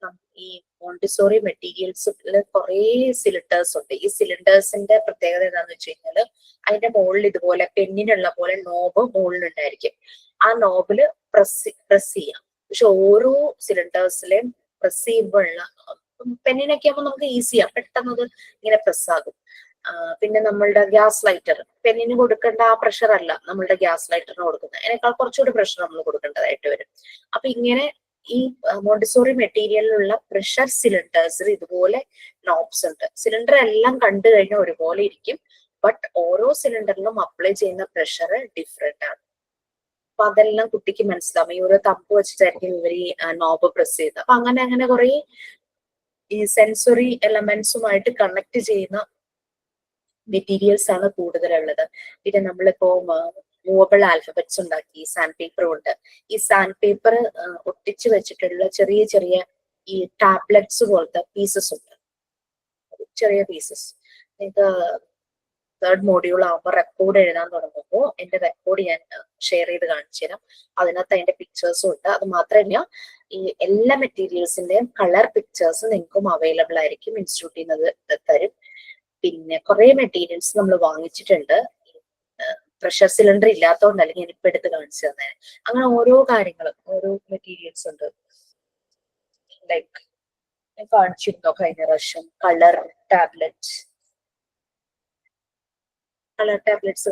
ഈ മോണ്ടിസോറി മെറ്റീരിയൽസിൽ കുറെ സിലിണ്ടേഴ്സ് ഉണ്ട്. ഈ സിലിണ്ടേഴ്സിന്റെ പ്രത്യേകത എന്താന്ന് വെച്ച് കഴിഞ്ഞാല് അതിന്റെ മുകളിൽ ഇതുപോലെ പെന്നിനുള്ള പോലെ നോബ് മുകളിലുണ്ടായിരിക്കും. ആ നോബില് പ്രസ് ചെയ്യാം. പക്ഷെ ഓരോ സിലിണ്ടേഴ്സിലെയും പ്രസ് ചെയ്യുമ്പോഴുള്ള, പെന്നിനൊക്കെ ആകുമ്പോൾ നമുക്ക് ഈസിയാ, പെട്ടെന്ന് അത് ഇങ്ങനെ പ്രസ് ആകും. പിന്നെ നമ്മളുടെ ഗ്യാസ് ലൈറ്റർ, പെന്നിന് കൊടുക്കേണ്ട ആ പ്രഷർ അല്ല നമ്മളുടെ ഗ്യാസ് ലൈറ്ററിന് കൊടുക്കുന്നത്, അതിനേക്കാൾ കുറച്ചുകൂടി പ്രഷർ നമ്മൾ കൊടുക്കേണ്ടതായിട്ട് വരും. അപ്പൊ ഇങ്ങനെ ഈ മോണ്ടിസോറി മെറ്റീരിയലിലുള്ള പ്രഷർ സിലിണ്ടേഴ്സിൽ ഇതുപോലെ നോബ്സ് ഉണ്ട്. സിലിണ്ടർ എല്ലാം കണ്ടു കഴിഞ്ഞാൽ ഒരുപോലെ ഇരിക്കും, ബട്ട് ഓരോ സിലിണ്ടറിലും അപ്ലൈ ചെയ്യുന്ന പ്രഷർ ഡിഫറെന്റ് ആണ്. അപ്പൊ അതെല്ലാം കുട്ടിക്ക് മനസ്സിലാവും. ഈ ഓരോ തമ്പ് വെച്ചിട്ടായിരിക്കും ഇവർ ഈ നോബ് പ്രസ് ചെയ്ത്. അപ്പൊ അങ്ങനെ അങ്ങനെ കുറെ ഈ സെൻസറി എലമെന്റ്സുമായിട്ട് കണക്ട് ചെയ്യുന്ന മെറ്റീരിയൽസ് ആണ് കൂടുതലുള്ളത്. പിന്നെ നമ്മളിപ്പോ മൂവബിൾ ആൽഫബറ്റ്സ് ഉണ്ടാക്കി സാൻഡ് പേപ്പർ കൊണ്ട്. ഈ സാൻഡ് പേപ്പർ ഒട്ടിച്ചു വെച്ചിട്ടുള്ള ചെറിയ ചെറിയ ഈ ടാബ്ലറ്റ്സ് പോലത്തെ പീസസ് ഉണ്ട്, ചെറിയ പീസസ്. നിങ്ങൾക്ക് തേർഡ് മോഡ്യൂൾ ആകുമ്പോൾ റെക്കോർഡ് എഴുതാൻ തുടങ്ങുമ്പോൾ എന്റെ റെക്കോർഡ് ഞാൻ ഷെയർ ചെയ്ത് കാണിച്ചു തരാം. അതിനകത്ത് അതിന്റെ പിക്ചേഴ്സും ഉണ്ട്. അത് മാത്രമല്ല, ഈ എല്ലാ മെറ്റീരിയൽസിന്റെയും കളർ പിക്ചേഴ്സ് നിങ്ങൾക്കും അവൈലബിൾ ആയിരിക്കും, ഇൻസ്റ്റിറ്റ്യൂട്ടിൽ നിന്ന് തരും. പിന്നെ കുറെ മെറ്റീരിയൽസ് നമ്മൾ വാങ്ങിച്ചിട്ടുണ്ട്, പ്രഷർ സിലിണ്ടർ ഇല്ലാത്തതുകൊണ്ട്, അല്ലെങ്കിൽ ഞാനിപ്പോ എടുത്ത് കാണിച്ചു തന്നെ. അങ്ങനെ ഓരോ കാര്യങ്ങളും ഓരോ മെറ്റീരിയൽസ് ഉണ്ട്. ലൈക്ക് ഞാൻ കാണിച്ചിരുന്നോ കഴിഞ്ഞ പ്രാവശ്യം കളർ ടാബ്ലറ്റ്സ്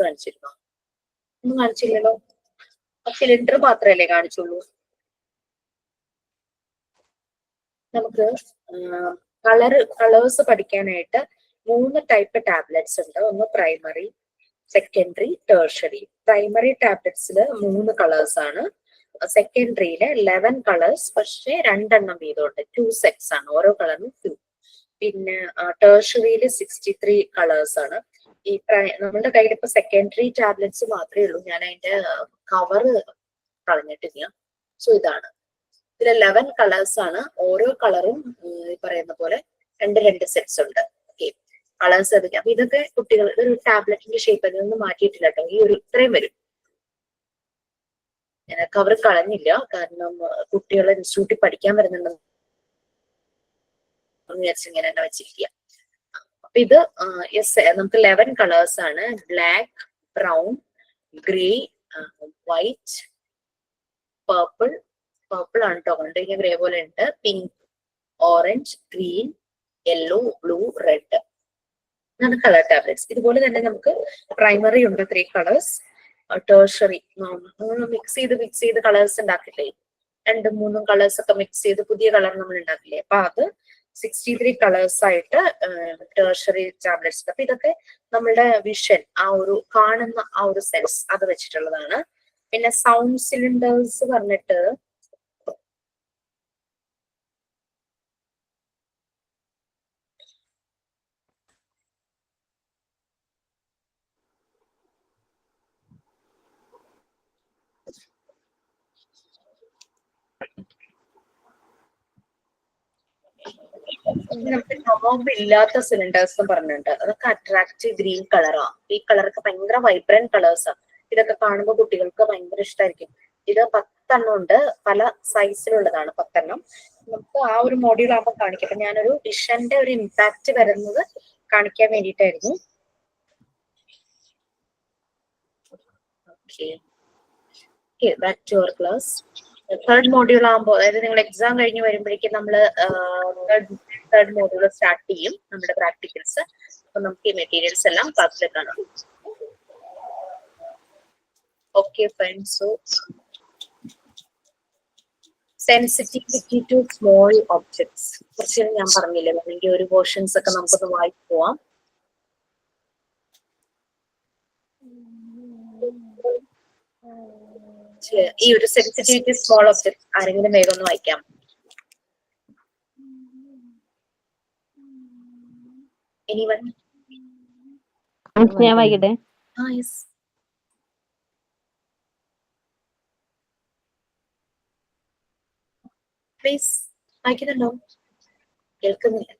കാണിച്ചിരുന്നോ? ഒന്നും കാണിച്ചില്ലല്ലോ. സിലിണ്ടർ മാത്രമല്ലേ കാണിച്ചുള്ളൂ. നമുക്ക് കളേഴ്സ് പഠിക്കാനായിട്ട് 3 ടൈപ്പ് ടാബ്ലറ്റ്സ് ഉണ്ട്. ഒന്ന് പ്രൈമറി, സെക്കൻഡറി, ടേർഷറി. പ്രൈമറി ടാബ്ലറ്റ്സിൽ 3 കളേഴ്സ് ആണ്. സെക്കൻഡറിയില് 11 കളേഴ്സ്, പക്ഷേ 2 എണ്ണം വീതമുണ്ട്. 2 സെറ്റ്സ് ആണ്, ഓരോ കളറിനും 2. പിന്നെ ടേർഷറിയിൽ 63 കളേഴ്സ് ആണ്. ഈ നമ്മുടെ കയ്യിൽ ഇപ്പൊ സെക്കൻഡറി ടാബ്ലറ്റ്സ് മാത്രമേ ഉള്ളൂ. ഞാൻ അതിന്റെ കവർ കളഞ്ഞിട്ടില്ല. സോ ഇതാണ്, ഇതിൽ 11 കളേഴ്സ് ആണ്. ഓരോ കളറും ഈ പറയുന്ന പോലെ 2 സെറ്റ്സ് ഉണ്ട്. ഓക്കെ, കളേഴ്സ് അതൊക്കെ. അപ്പൊ ഇതൊക്കെ കുട്ടികൾ ഒരു ടാബ്ലറ്റിന്റെ ഷേപ്പ് അതിനൊന്നും മാറ്റിയിട്ടില്ല കേട്ടോ. ഈ ഒരു ഇത്രയും വരും. ഞാൻ കവർ കളഞ്ഞില്ല, കാരണം കുട്ടികൾ ഇൻസ്റ്റിറ്റ്യൂട്ടിൽ പഠിക്കാൻ വരുന്നുണ്ടെന്ന് വിചാരിച്ച് ഇങ്ങനെ തന്നെ വെച്ചിരിക്കുക. അപ്പൊ ഇത് നമുക്ക് 11 കളേഴ്സ് ആണ്. Black, brown, grey, white, purple ആണ് കേട്ടോ. കണ്ടിരിക്കുന്ന ഗ്രേ പോലെ ഉണ്ട്. Pink, orange, green, yellow, blue, red. ഇതാണ് കളർ ടാബ്ലറ്റ്സ്. ഇതുപോലെ തന്നെ നമുക്ക് പ്രൈമറി ഉണ്ട് 3 കളേഴ്സ്. ടേർഷറി മിക്സ് ചെയ്ത് കളേഴ്സ് ഉണ്ടാക്കില്ലേ, 2, 3 കളേഴ്സ് ഒക്കെ മിക്സ് ചെയ്ത് പുതിയ കളർ നമ്മൾ ഉണ്ടാക്കില്ലേ. അപ്പൊ അത് 63 കളേഴ്സ് ആയിട്ട് ടേർഷറി ടാബ്ലറ്റ്സ്. അപ്പൊ ഇതൊക്കെ നമ്മളുടെ വിഷൻ, ആ ഒരു കാണുന്ന ആ ഒരു സെൻസ്, അത് വെച്ചിട്ടുള്ളതാണ്. പിന്നെ സൗണ്ട് സിലിണ്ടേഴ്സ് പറഞ്ഞിട്ട് നമുക്ക് നോബ് ഇല്ലാത്ത സിലിണ്ടേഴ്സ് പറഞ്ഞിട്ടുണ്ട്. അതൊക്കെ അട്രാക്റ്റീവ് ഗ്രീൻ കളറാ. ഈ കളറൊക്കെ ഭയങ്കര വൈബ്രന്റ് കളേഴ്സാണ്. ഇതൊക്കെ കാണുമ്പോൾ കുട്ടികൾക്ക് ഭയങ്കര ഇഷ്ടമായിരിക്കും. ഇത് 10 എണ്ണം ഉണ്ട്, പല സൈസിലുള്ളതാണ് 10 എണ്ണം. നമുക്ക് ആ ഒരു മോഡ്യൂൾ ആകുമ്പോൾ കാണിക്കാം. അപ്പൊ ഞാനൊരു വിഷന്റെ ഒരു ഇമ്പാക്ട് വരുന്നത് കാണിക്കാൻ വേണ്ടിയിട്ടായിരുന്നു. Okay, back to our class. Third module ആകുമ്പോൾ, അതായത് നിങ്ങൾ എക്സാം കഴിഞ്ഞ് വരുമ്പോഴേക്കും നമ്മൾ തേർഡ് മോഡ്യൂൾ സ്റ്റാർട്ട് ചെയ്യും, നമ്മുടെ പ്രാക്ടിക്കൽസ്. അപ്പൊ നമുക്ക് ഈ മെറ്റീരിയൽസ് എല്ലാം ക്ലാസ്സിൽ കാണാം. Okay fine. So sensitivity to small objects കുറച്ച് ഞാൻ പറഞ്ഞില്ലേ, അല്ലെങ്കിൽ ഒരു പോർഷൻസ് ഒക്കെ നമുക്കൊന്ന് വായിച്ചു പോവാം. ഈ ഒരു സെൻസിറ്റിവിറ്റി സ്മോൾ ഒബ്ജക്ട് ആരെങ്കിലും വേഗം ഒന്ന് വായിക്കാം? എനിവൺ? ഞാൻ വായിക്കട്ടെ. യെസ്. പ്ലീസ് വായിക്കുന്നുണ്ടോ? കേൾക്കുന്നില്ല.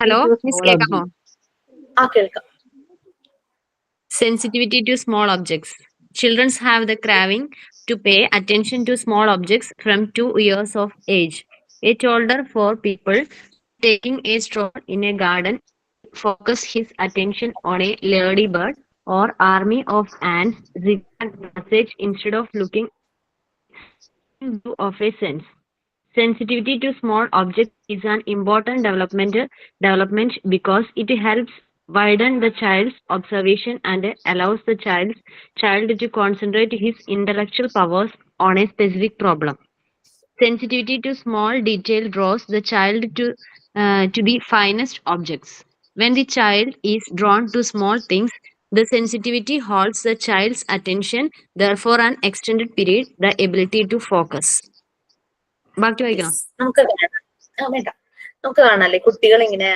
ഹലോ മിസ്, കേൾക്കാമോ? കേൾക്കാം. Sensitivity to small objects. Children have the craving to pay attention to small objects from 2 years of age. Yet older for people taking a stroll in a garden focus his attention on a ladybird or army of ants zigzag passage instead of looking view of a sense. Sensitivity to small objects is an important development because it helps widen the child's observation and allows the child to concentrate his intellectual powers on a specific problem. Sensitivity to small detail draws the child to the finest objects. When the child is drawn to small things, the sensitivity holds the child's attention, therefore, an extended period, the ability to focus. ബാക്കി വായിക്കണം. നമുക്ക് വേണ്ട, നമുക്ക് കാണാല്ലേ കുട്ടികൾ ഇങ്ങനെ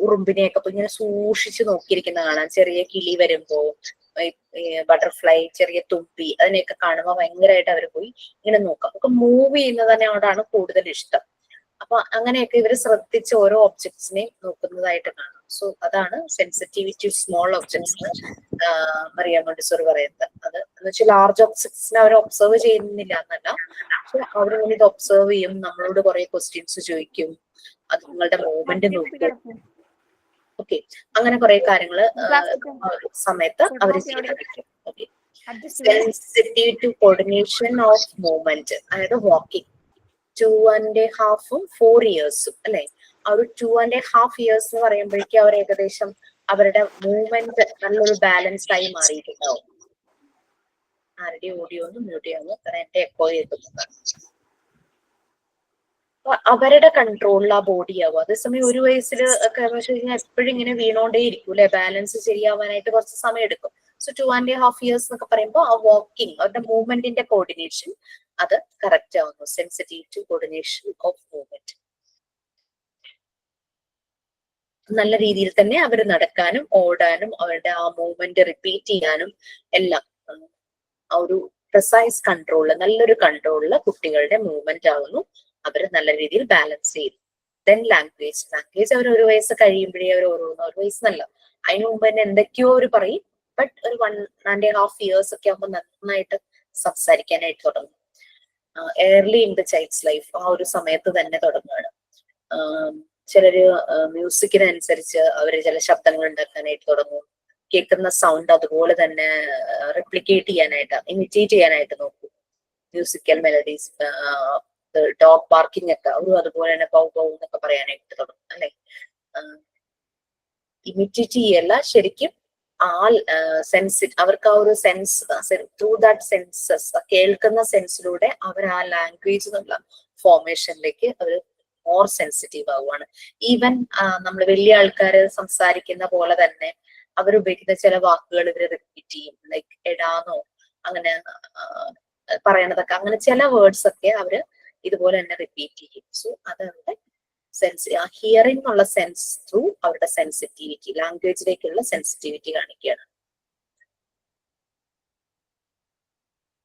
ഉറുമ്പിനെയൊക്കെ ഇങ്ങനെ സൂക്ഷിച്ചു നോക്കിയിരിക്കുന്ന കാണാം. ചെറിയ കിളി വരുമ്പോ, ബട്ടർഫ്ലൈ, ചെറിയ തുമ്പി, അതിനെയൊക്കെ കാണുമ്പോൾ ഭയങ്കരമായിട്ട് അവർ പോയി ഇങ്ങനെ നോക്കാം. നമുക്ക് മൂവ് ചെയ്യുന്നത് തന്നെയോടാണ് കൂടുതൽ ഇഷ്ടം. അപ്പൊ അങ്ങനെയൊക്കെ ഇവര് ശ്രദ്ധിച്ച് ഓരോ ഒബ്ജക്ട്സിനെയും നോക്കുന്നതായിട്ട് കാണാം. സോ അതാണ് sensitivity small objects Maria Montessori പറയുന്നത്. അത് എന്ന് വെച്ചാൽ ലാർജ് ഒബ്ജക്ട്സിനെ അവർ ഒബ്സർവ് ചെയ്യുന്നില്ല എന്നല്ല, പക്ഷെ അവരിങ്ങനെ ഇത് ഒബ്സർവ് ചെയ്യും, നമ്മളോട് കുറെ ക്വസ്റ്റ്യൻസ് ചോദിക്കും, അത് നിങ്ങളുടെ മൂവ്മെന്റ് നോക്കും. ഓക്കെ, അങ്ങനെ കുറെ കാര്യങ്ങള് സമയത്ത് അവർ ചെയ്തിരിക്കും. Okay, sensitive to coordination of movement, അതായത് വാക്കിംഗ് 2.5 4 years അല്ലെ. ആ ഒരു 2.5 years എന്ന് പറയുമ്പോഴേക്കും അവർ ഏകദേശം അവരുടെ മൂവ്മെന്റ് നല്ലൊരു ബാലൻസ് ആയി മാറിയിട്ടുണ്ടാവും. ആരുടെ ഓഡിയോ ഒന്ന് മ്യൂട്ട് ചെയ്യാമോ, കാരണം എന്റെ എക്കോ ചെയ്തിട്ടുണ്ട്. അവരുടെ കൺട്രോളിൽ ആ ബോഡി ആവും. അതേസമയം 1 വയസ്സിൽ ഒക്കെ കഴിഞ്ഞാൽ എപ്പോഴും ഇങ്ങനെ വീണോണ്ടേ ഇരിക്കും അല്ലെ, ബാലൻസ് ശരിയാവാനായിട്ട് കുറച്ച് സമയം എടുക്കും. സോ 2.5 years എന്നൊക്കെ പറയുമ്പോൾ ആ വാക്കിംഗ്, അവരുടെ മൂവ്മെന്റിന്റെ കോർഡിനേഷൻ അത് കറക്റ്റ് ആവുന്നു. Sensitive to coordination of movement. നല്ല രീതിയിൽ തന്നെ അവർ നടക്കാനും ഓടാനും അവരുടെ ആ മൂവ്മെന്റ് റിപ്പീറ്റ് ചെയ്യാനും എല്ലാം ആ ഒരു പ്രിസൈസ് കൺട്രോളില്, നല്ലൊരു കൺട്രോളില് കുട്ടികളുടെ മൂവ്മെന്റ് ആവുന്നു. അവർ നല്ല രീതിയിൽ ബാലൻസ് ചെയ്തു. ദെൻ ലാംഗ്വേജ് അവർ 1 വയസ്സ് കഴിയുമ്പോഴേ അവർ ഓരോന്ന്, 1 വയസ്സെന്നല്ല, അതിനു മുമ്പ് തന്നെ എന്തൊക്കെയോ അവർ പറയും. ബട്ട് ഒരു 1.5 years ഒക്കെ ആകുമ്പോൾ നന്നായിട്ട് സംസാരിക്കാനായിട്ട് തുടങ്ങും. Early in the child's life, ആ ഒരു സമയത്ത് തന്നെ തുടങ്ങുകയാണ്. ചിലര് മ്യൂസിക്കിനനുസരിച്ച് അവര് ചില ശബ്ദങ്ങൾ ഉണ്ടാക്കാനായിട്ട് തുടങ്ങും. കേൾക്കുന്ന സൗണ്ട് അതുപോലെ തന്നെ റെപ്ലിക്കേറ്റ് ചെയ്യാനായിട്ട്, ഇമിറ്റേറ്റ് ചെയ്യാനായിട്ട് നോക്കും. മ്യൂസിക്കൽ മെലഡീസ്, ഡോഗ് ബാർക്കിംഗ് ഒക്കെ അവരും അതുപോലെ തന്നെ ബൗ ബൗ എന്നൊക്കെ പറയാനായിട്ട് തുടങ്ങും അല്ലെ. ഇമിറ്റേറ്റ് ചെയ്യല്ല, ശരിക്കും ആ അവർക്ക് ആ ഒരു സെൻസ്, ത്രൂ ദാറ്റ് സെൻസസ്, കേൾക്കുന്ന സെൻസിലൂടെ അവർ ആ ലാംഗ്വേജ് എന്നുള്ള ഫോർമേഷനിലേക്ക് അവർ മോർ സെൻസിറ്റീവ് ആവുകയാണ്. ഈവൻ നമ്മൾ വലിയ ആൾക്കാര് സംസാരിക്കുന്ന പോലെ തന്നെ അവരുപയോഗിക്കുന്ന ചില വാക്കുകൾ ഇവര് റിപ്പീറ്റ് ചെയ്യും. ലൈക്ക് എടാന്നോ അങ്ങനെ പറയണതൊക്കെ, അങ്ങനെ ചില വേർഡ്സ് ഒക്കെ അവര് ഇതുപോലെ തന്നെ റിപ്പീറ്റ് ചെയ്യും. സോ അത് അവരുടെ ഹിയറിംഗ് ഉള്ള സെൻസ് ത്രൂ അവരുടെ സെൻസിറ്റിവിറ്റി, ലാംഗ്വേജിലേക്കുള്ള സെൻസിറ്റിവിറ്റി കാണിക്കുകയാണ്.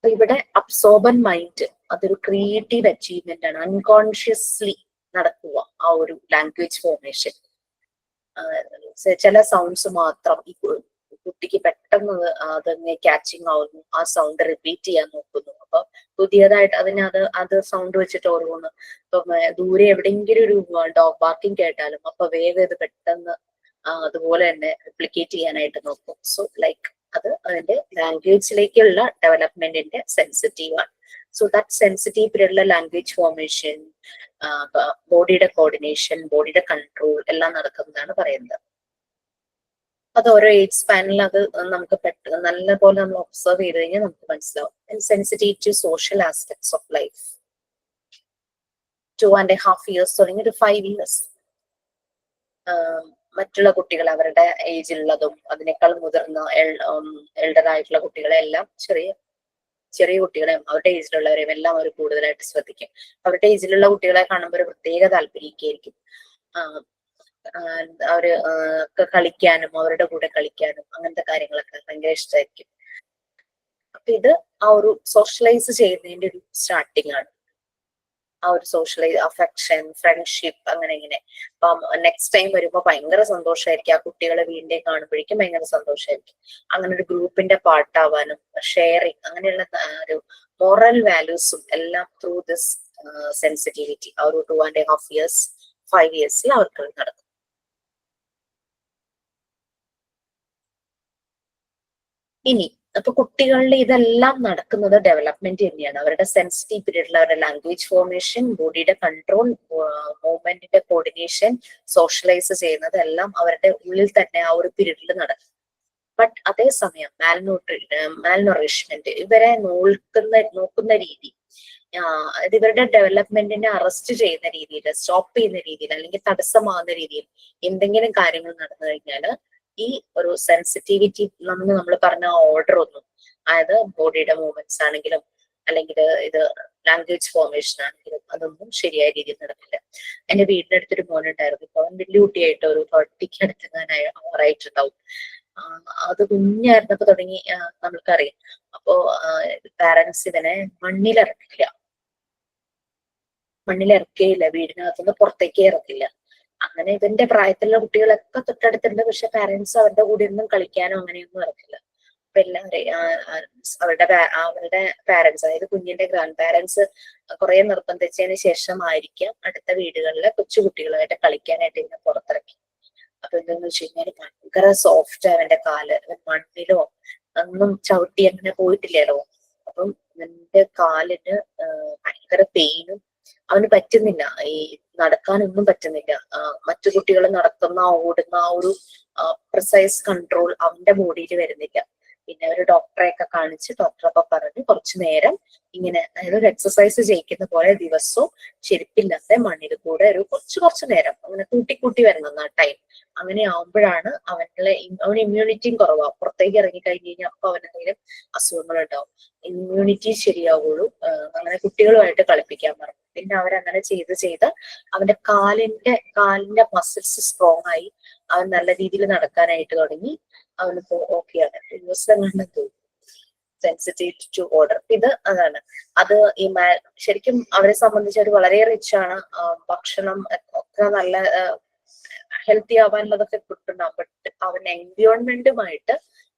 ഇവിടെ അബ്സോർബൻ മൈൻഡ് അതൊരു ക്രിയേറ്റീവ് അച്ചീവ്മെന്റ് ആണ്. അൺകോൺഷ്യസ്ലി നടക്കുക ആ ഒരു ലാംഗ്വേജ് ഫോർമേഷൻ. ചില സൗണ്ട്സ് മാത്രം ഈ കുട്ടിക്ക് പെട്ടെന്ന് അതങ്ങനെ ക്യാച്ചിങ് ആവുന്നു, ആ സൗണ്ട് റിപ്പീറ്റ് ചെയ്യാൻ നോക്കുന്നു. അപ്പൊ പുതിയതായിട്ട് അത് സൗണ്ട് വെച്ചിട്ട് ഓരോന്ന്, ഇപ്പൊ ദൂരെ എവിടെയെങ്കിലും ഒരു ഡോഗ് ബാർക്കിംഗ് കേട്ടാലും അപ്പൊ വേഗം ഇത് പെട്ടെന്ന് അതുപോലെ തന്നെ റിപ്ലിക്കേറ്റ് ചെയ്യാനായിട്ട് നോക്കും. സോ ലൈക്ക് അത് അതിന്റെ ലാംഗ്വേജിലേക്കുള്ള ഡെവലപ്മെന്റിന്റെ സെൻസിറ്റീവ് ആണ്. സോ ദാറ്റ് സെൻസിറ്റീവ് പീരീഡിലെ ലാംഗ്വേജ് ഫോർമേഷൻ, ബോഡിയുടെ കോർഡിനേഷൻ, ബോഡിയുടെ കൺട്രോൾ എല്ലാം നടക്കുന്നതാണ് പറയുന്നത്. അത് ഓരോ ഏജ് സ്പാനിൽ അത് നമുക്ക് പെട്ടെന്ന് നല്ല പോലെ നമ്മൾ ഒബ്സർവ് ചെയ്ത് കഴിഞ്ഞാൽ നമുക്ക് മനസ്സിലാവും. Sensitive to social aspects of life 2.5 years തുടങ്ങി ഒരു 5 years. മറ്റുള്ള കുട്ടികൾ അവരുടെ ഏജിലുള്ളതും അതിനേക്കാൾ മുതിർന്ന എൽഡർ ആയിട്ടുള്ള കുട്ടികളെ എല്ലാം ചെറിയ കുട്ടികളെയും അവരുടെ ഏജിലുള്ളവരെയും എല്ലാം അവർ കൂടുതലായിട്ട് ശ്രദ്ധിക്കും. അവരുടെ ഏജിലുള്ള കുട്ടികളെ കാണുമ്പോൾ ഒരു പ്രത്യേക താല്പര്യമായിരിക്കും. അവര് കളിക്കാനും അവരുടെ കൂടെ കളിക്കാനും അങ്ങനത്തെ കാര്യങ്ങളൊക്കെ ഭയങ്കര ഇഷ്ടമായിരിക്കും. അപ്പൊ ഇത് ആ ഒരു സോഷ്യലൈസ് ചെയ്യുന്നതിന്റെ ഒരു സ്റ്റാർട്ടിങ് ആണ്. ആ ഒരു സോഷ്യലൈസ്, അഫെക്ഷൻ, ഫ്രണ്ട്ഷിപ്പ്, അങ്ങനെ ഇങ്ങനെ. അപ്പം നെക്സ്റ്റ് ടൈം വരുമ്പോ ഭയങ്കര സന്തോഷമായിരിക്കും. ആ കുട്ടികളെ വീണ്ടും കാണുമ്പോഴേക്കും ഭയങ്കര സന്തോഷമായിരിക്കും. അങ്ങനെ ഒരു ഗ്രൂപ്പിന്റെ പാർട്ടാവാനും ഷെയറിങ്, അങ്ങനെയുള്ള ഒരു മോറൽ വാല്യൂസും എല്ലാം ത്രൂ ദിസ് സെൻസിറ്റിവിറ്റി ആ ഒരു 2.5 years 5 years അവർക്ക് നടക്കും. ഇനി അപ്പൊ കുട്ടികളുടെ ഇതെല്ലാം നടക്കുന്നത് ഡെവലപ്മെന്റ് തന്നെയാണ്. അവരുടെ സെൻസിറ്റീവ് പീരീഡിൽ അവരുടെ ലാംഗ്വേജ് ഫോർമേഷൻ, ബോഡിയുടെ കൺട്രോൾ, മൂവ്മെന്റിന്റെ കോർഡിനേഷൻ, സോഷ്യലൈസ് ചെയ്യുന്നത് എല്ലാം അവരുടെ ഉള്ളിൽ തന്നെ ആ ഒരു പീരീഡിൽ നടക്കും. ബട്ട് അതേസമയം മാൽനറിഷ്മെന്റ്, ഇവരെ നോക്കുന്ന രീതി, അത് ഇവരുടെ ഡെവലപ്മെന്റിനെ അറസ്റ്റ് ചെയ്യുന്ന രീതിയിൽ, സ്റ്റോപ്പ് ചെയ്യുന്ന രീതിയിൽ, അല്ലെങ്കിൽ തടസ്സമാകുന്ന രീതിയിൽ എന്തെങ്കിലും കാര്യങ്ങൾ നടന്നു കഴിഞ്ഞാൽ ഈ ഒരു സെൻസിറ്റിവിറ്റി നമ്മൾ പറഞ്ഞ ഓർഡർ ഒന്നും, അതായത് ബോഡിയുടെ മൂവ്മെന്റ്സ് ആണെങ്കിലും അല്ലെങ്കിൽ ഇത് ലാംഗ്വേജ് ഫോർമേഷൻ ആണെങ്കിലും അതൊന്നും ശരിയായ രീതിയിൽ നടക്കില്ല. എന്റെ വീടിനടുത്തൊരു മോനുണ്ടായിരുന്നു. ഇപ്പൊ അവൻ വലിയ കുട്ടിയായിട്ട് ഒരു 30ക്ക് അടുത്തെങ്ങാനായിട്ടുണ്ടാവും. അത് കുഞ്ഞായിരുന്നപ്പോ തുടങ്ങി നമ്മൾക്കറിയാം. അപ്പോ പാരന്റ്സ് ഇവനെ മണ്ണിലിറക്കുകയില്ല, വീടിനകത്തുനിന്ന് പുറത്തേക്ക് ഇറക്കില്ല. അങ്ങനെ ഇവന്റെ പ്രായത്തിലുള്ള കുട്ടികളൊക്കെ തൊട്ടടുത്തുണ്ട്. പക്ഷെ പാരന്റ്സ് അവരുടെ കൂടെ ഒന്നും കളിക്കാനോ അങ്ങനെയൊന്നും ഇറക്കില്ല. അപ്പൊ എല്ലാവരെയും അവരുടെ പാരന്റ്സ്, അതായത് കുഞ്ഞിന്റെ ഗ്രാൻഡ് പാരന്റ്സ് കുറെ നിർബന്ധിച്ചതിന് ശേഷമായിരിക്കാം അടുത്ത വീടുകളിലെ കൊച്ചുകുട്ടികളായിട്ട് കളിക്കാനായിട്ട് ഇതിനെ പുറത്തിറക്കി. അപ്പൊ എന്താന്ന് വെച്ച് കഴിഞ്ഞാൽ ഭയങ്കര സോഫ്റ്റ് അവന്റെ കാല്, മണ്ണിലോ ഒന്നും ചവിട്ടി അങ്ങനെ പോയിട്ടില്ലല്ലോ. അപ്പം അവന്റെ കാലിന് ഭയങ്കര പെയിനും, അവന് പറ്റുന്നില്ല, ഈ നടക്കാനൊന്നും പറ്റുന്നില്ല. മറ്റു കുട്ടികൾ നടക്കുന്ന ഓടുന്ന ആ ഒരു പ്രിസൈസ് കൺട്രോൾ അവന്റെ ബോഡിയിൽ വരുന്നില്ല. പിന്നെ ഒരു ഡോക്ടറെയൊക്കെ കാണിച്ച് ഡോക്ടറൊക്കെ പറഞ്ഞ് കുറച്ചു നേരം ഇങ്ങനെ, അതായത് ഒരു എക്സസൈസ് ചെയ്യിക്കുന്ന പോലെ ദിവസവും ചെരുപ്പില്ലാത്ത മണ്ണിൽ കൂടെ ഒരു കുറച്ചു നേരം അങ്ങനെ കൂട്ടി വരുന്ന ടൈം. അങ്ങനെ ആവുമ്പോഴാണ് അവന് ഇമ്മ്യൂണിറ്റിയും കുറവാകും. പുറത്തേക്ക് ഇറങ്ങി കഴിഞ്ഞ് കഴിഞ്ഞാൽ അപ്പൊ അവനെന്തെങ്കിലും അസുഖങ്ങൾ ഉണ്ടാവും, ഇമ്മ്യൂണിറ്റി ശരിയാവുള്ളൂ. അങ്ങനെ കുട്ടികളുമായിട്ട് കളിപ്പിക്കാൻ പറഞ്ഞു. പിന്നെ അവരങ്ങനെ ചെയ്ത് അവന്റെ കാലിന്റെ മസിൽസ് സ്ട്രോങ് ആയി, അവൻ നല്ല രീതിയിൽ നടക്കാനായിട്ട് തുടങ്ങി. അവനിപ്പോ ഓക്കെയാണ്. സെൻസിറ്റീവ് ടു ഓർഡർ ഇത് അതാണ്. അത് ഈ ശരിക്കും അവരെ സംബന്ധിച്ച് അത് വളരെ റിച്ച് ആണ്. ഭക്ഷണം ഒക്കെ നല്ല ഹെൽത്തി ആവാനുള്ളതൊക്കെ കിട്ടുന്നുണ്ടാവും. ബട്ട് അവൻ എൻവയോൺമെന്റുമായിട്ട്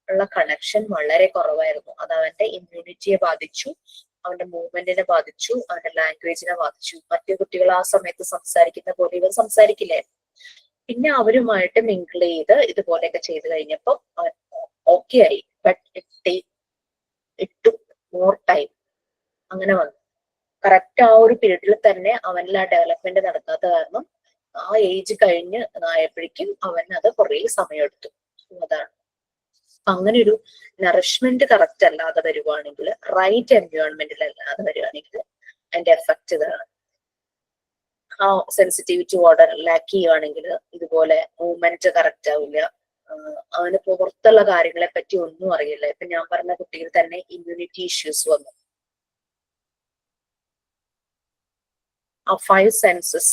ഉള്ള കണക്ഷൻ വളരെ കുറവായിരുന്നു. അത് അവന്റെ ഇമ്മ്യൂണിറ്റിയെ ബാധിച്ചു, അവന്റെ മൂവ്മെന്റിനെ ബാധിച്ചു, അവന്റെ ലാംഗ്വേജിനെ ബാധിച്ചു. മറ്റു കുട്ടികൾ ആ സമയത്ത് സംസാരിക്കുന്ന പോലെ ഇവർ സംസാരിക്കില്ലായിരുന്നു. പിന്നെ അവരുമായിട്ട് മിങ്കിൾ ചെയ്ത് ഇതുപോലെയൊക്കെ ചെയ്ത് കഴിഞ്ഞപ്പോൾ അവൻ ഓക്കെ ആയി. But it took more time. അങ്ങനെ വന്നു. കറക്റ്റ് ആ ഒരു പീരീഡിൽ തന്നെ അവനിൽ ആ ഡെവലപ്മെന്റ് നടക്കാത്ത കാരണം ആ ഏജ് കഴിഞ്ഞ് ആയപ്പോഴേക്കും അവൻ അത് കുറെ സമയം എടുത്തു. അതാണ്. അങ്ങനെ ഒരു നറിഷ്മെന്റ് കറക്റ്റ് അല്ലാതെ വരുവാണെങ്കിൽ, റൈറ്റ് എൻവയോൺമെന്റിൽ അല്ലാതെ വരുവാണെങ്കിൽ അതിന്റെ എഫക്റ്റ് ഇതാണ്. ആ സെൻസിറ്റിവിറ്റി ഓർഡർ ലാക്ക് ചെയ്യുവാണെങ്കിൽ ഇതുപോലെ മൂവ്മെന്റ് കറക്റ്റ് ആവില്ല. അവന് പുറത്തുള്ള കാര്യങ്ങളെ പറ്റി ഒന്നും അറിയില്ല. ഇപ്പൊ ഞാൻ പറഞ്ഞ കുട്ടിയിൽ തന്നെ ഇമ്മ്യൂണിറ്റി ഇഷ്യൂസ് വന്നു. ആ 5 സെൻസസ്,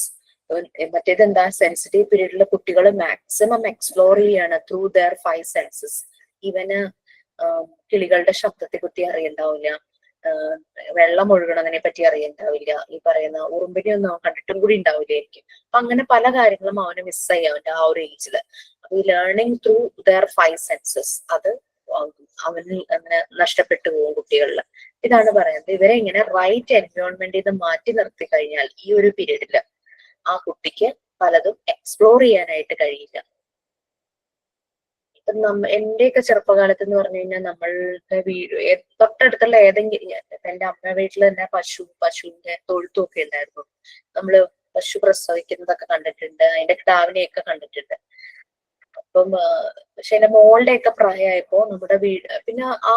മറ്റേത് എന്താ, സെൻസിറ്റീവ് പീരീഡിലെ കുട്ടികൾ മാക്സിമം എക്സ്പ്ലോർ ചെയ്യാണ് ത്രൂ ദർ 5 സെൻസസ്. ഇവന് കിളികളുടെ ശബ്ദത്തെ പറ്റി അറിയണ്ടാവില്ല, വെള്ളം ഒഴുകണതിനെ പറ്റി അറിയണ്ടാവില്ല, ഈ പറയുന്ന ഉറുമ്പിനെ ഒന്നും കണ്ടിട്ടും കൂടി ഉണ്ടാവില്ലായിരിക്കും. അപ്പൊ അങ്ങനെ പല കാര്യങ്ങളും അവന് മിസ്സായി അവന്റെ ആ ഒരു ഏജില്. അപ്പൊ ഈ ലേണിംഗ് ത്രൂ ദർ 5 സെൻസസ് അത് അവന് അങ്ങനെ നഷ്ടപ്പെട്ടു പോകും കുട്ടികളിൽ. ഇതാണ് പറയുന്നത്. ഇവരെ ഇങ്ങനെ റൈറ്റ് എൻവയോൺമെന്റിൽ നിന്ന് മാറ്റി നിർത്തി കഴിഞ്ഞാൽ ഈ ഒരു പീരീഡില് ആ കുട്ടിക്ക് പലതും എക്സ്പ്ലോർ ചെയ്യാനായിട്ട് കഴിയില്ല. എന്റെയൊക്കെ ചെറുപ്പകാലത്ത് എന്ന് പറഞ്ഞു കഴിഞ്ഞാൽ നമ്മളുടെ തൊട്ടടുത്തുള്ള ഏതെങ്കിലും, എന്റെ അമ്മ വീട്ടിൽ തന്നെ പശുവിന്റെ തൊഴുത്തും ഒക്കെ ഉണ്ടായിരുന്നു. നമ്മള് പശു പ്രസവിക്കുന്നതൊക്കെ കണ്ടിട്ടുണ്ട്, അതിന്റെ കിടാവിനെയൊക്കെ കണ്ടിട്ടുണ്ട്. അപ്പം പക്ഷെ എന്റെ മോളുടെ ഒക്കെ പ്രായമായപ്പോ നമ്മുടെ പിന്നെ ആ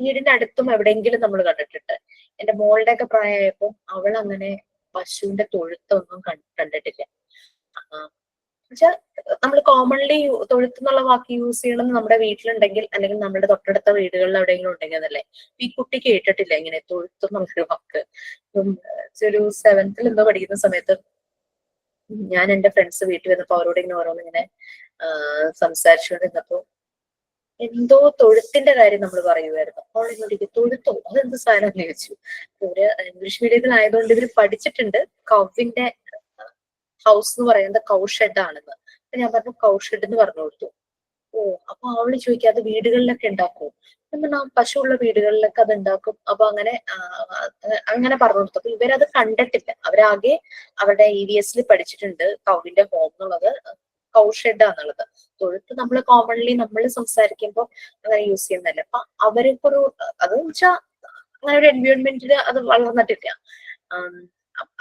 വീടിന്റെ അടുത്തും എവിടെയെങ്കിലും നമ്മൾ കണ്ടിട്ടുണ്ട്. എന്റെ മോളുടെ ഒക്കെ പ്രായമായപ്പോ അവൾ അങ്ങനെ പശുവിന്റെ തൊഴുത്തൊന്നും കണ്ടിട്ടില്ല. പക്ഷെ നമ്മൾ കോമൺലി തൊഴുത്ത് എന്നുള്ള വാക്ക് യൂസ് ചെയ്യണം നമ്മുടെ വീട്ടിലുണ്ടെങ്കിൽ, അല്ലെങ്കിൽ നമ്മുടെ തൊട്ടടുത്ത വീടുകളിൽ എവിടെയെങ്കിലും ഉണ്ടെങ്കിൽ എന്നല്ലേ. ഈ കുട്ടി കേട്ടിട്ടില്ല ഇങ്ങനെ തൊഴുത്ത് എന്നുള്ളൊരു വാക്ക്. ഒരു 7th എന്തോ പഠിക്കുന്ന സമയത്ത് ഞാൻ എന്റെ ഫ്രണ്ട്സ് വീട്ടിൽ വന്നപ്പോ അവരോട് ഇങ്ങനെ ഓരോന്നിങ്ങനെ സംസാരിച്ചുകൊണ്ടിരുന്നപ്പോ എന്തോ തൊഴുത്തിന്റെ കാര്യം നമ്മൾ പറയുമായിരുന്നു. അപ്പോൾ ഇങ്ങോട്ടേക്ക് തൊഴുത്തോ, അതെന്ത് സാധനം എന്ന് ചോദിച്ചു. ഇവര് ഇംഗ്ലീഷ് മീഡിയത്തിലായതുകൊണ്ട് ഇവര് പഠിച്ചിട്ടുണ്ട് കവിന്റെ ഹൗസ് എന്ന് പറയുന്നത് കൗഷെഡ് ആണെന്ന്. അപ്പൊ ഞാൻ പറഞ്ഞു കൗഷെഡ് എന്ന് പറഞ്ഞു കൊടുത്തു. ഓ, അപ്പൊ അവള് ചോദിക്കുക അത് വീടുകളിലൊക്കെ ഉണ്ടാക്കും. പശുവുള്ള വീടുകളിലൊക്കെ അത് ഉണ്ടാക്കും. അപ്പൊ അങ്ങനെ പറഞ്ഞു കൊടുത്തു. അപ്പൊ ഇവരത് കണ്ടിട്ടില്ല. അവരാകെ അവരുടെ EVS പഠിച്ചിട്ടുണ്ട് കൗവിന്റെ ഹോം എന്നുള്ളത്, കൗഷെഡ് എന്നുള്ളത്. തൊഴുത്ത് നമ്മൾ കോമൺലി നമ്മൾ സംസാരിക്കുമ്പോൾ അങ്ങനെ യൂസ് ചെയ്യുന്നതല്ല. അപ്പൊ അവർക്കൊരു അത് വെച്ചാൽ അങ്ങനെ ഒരു എൻവയോൺമെന്റില് അത് വളർന്നിട്ടില്ല.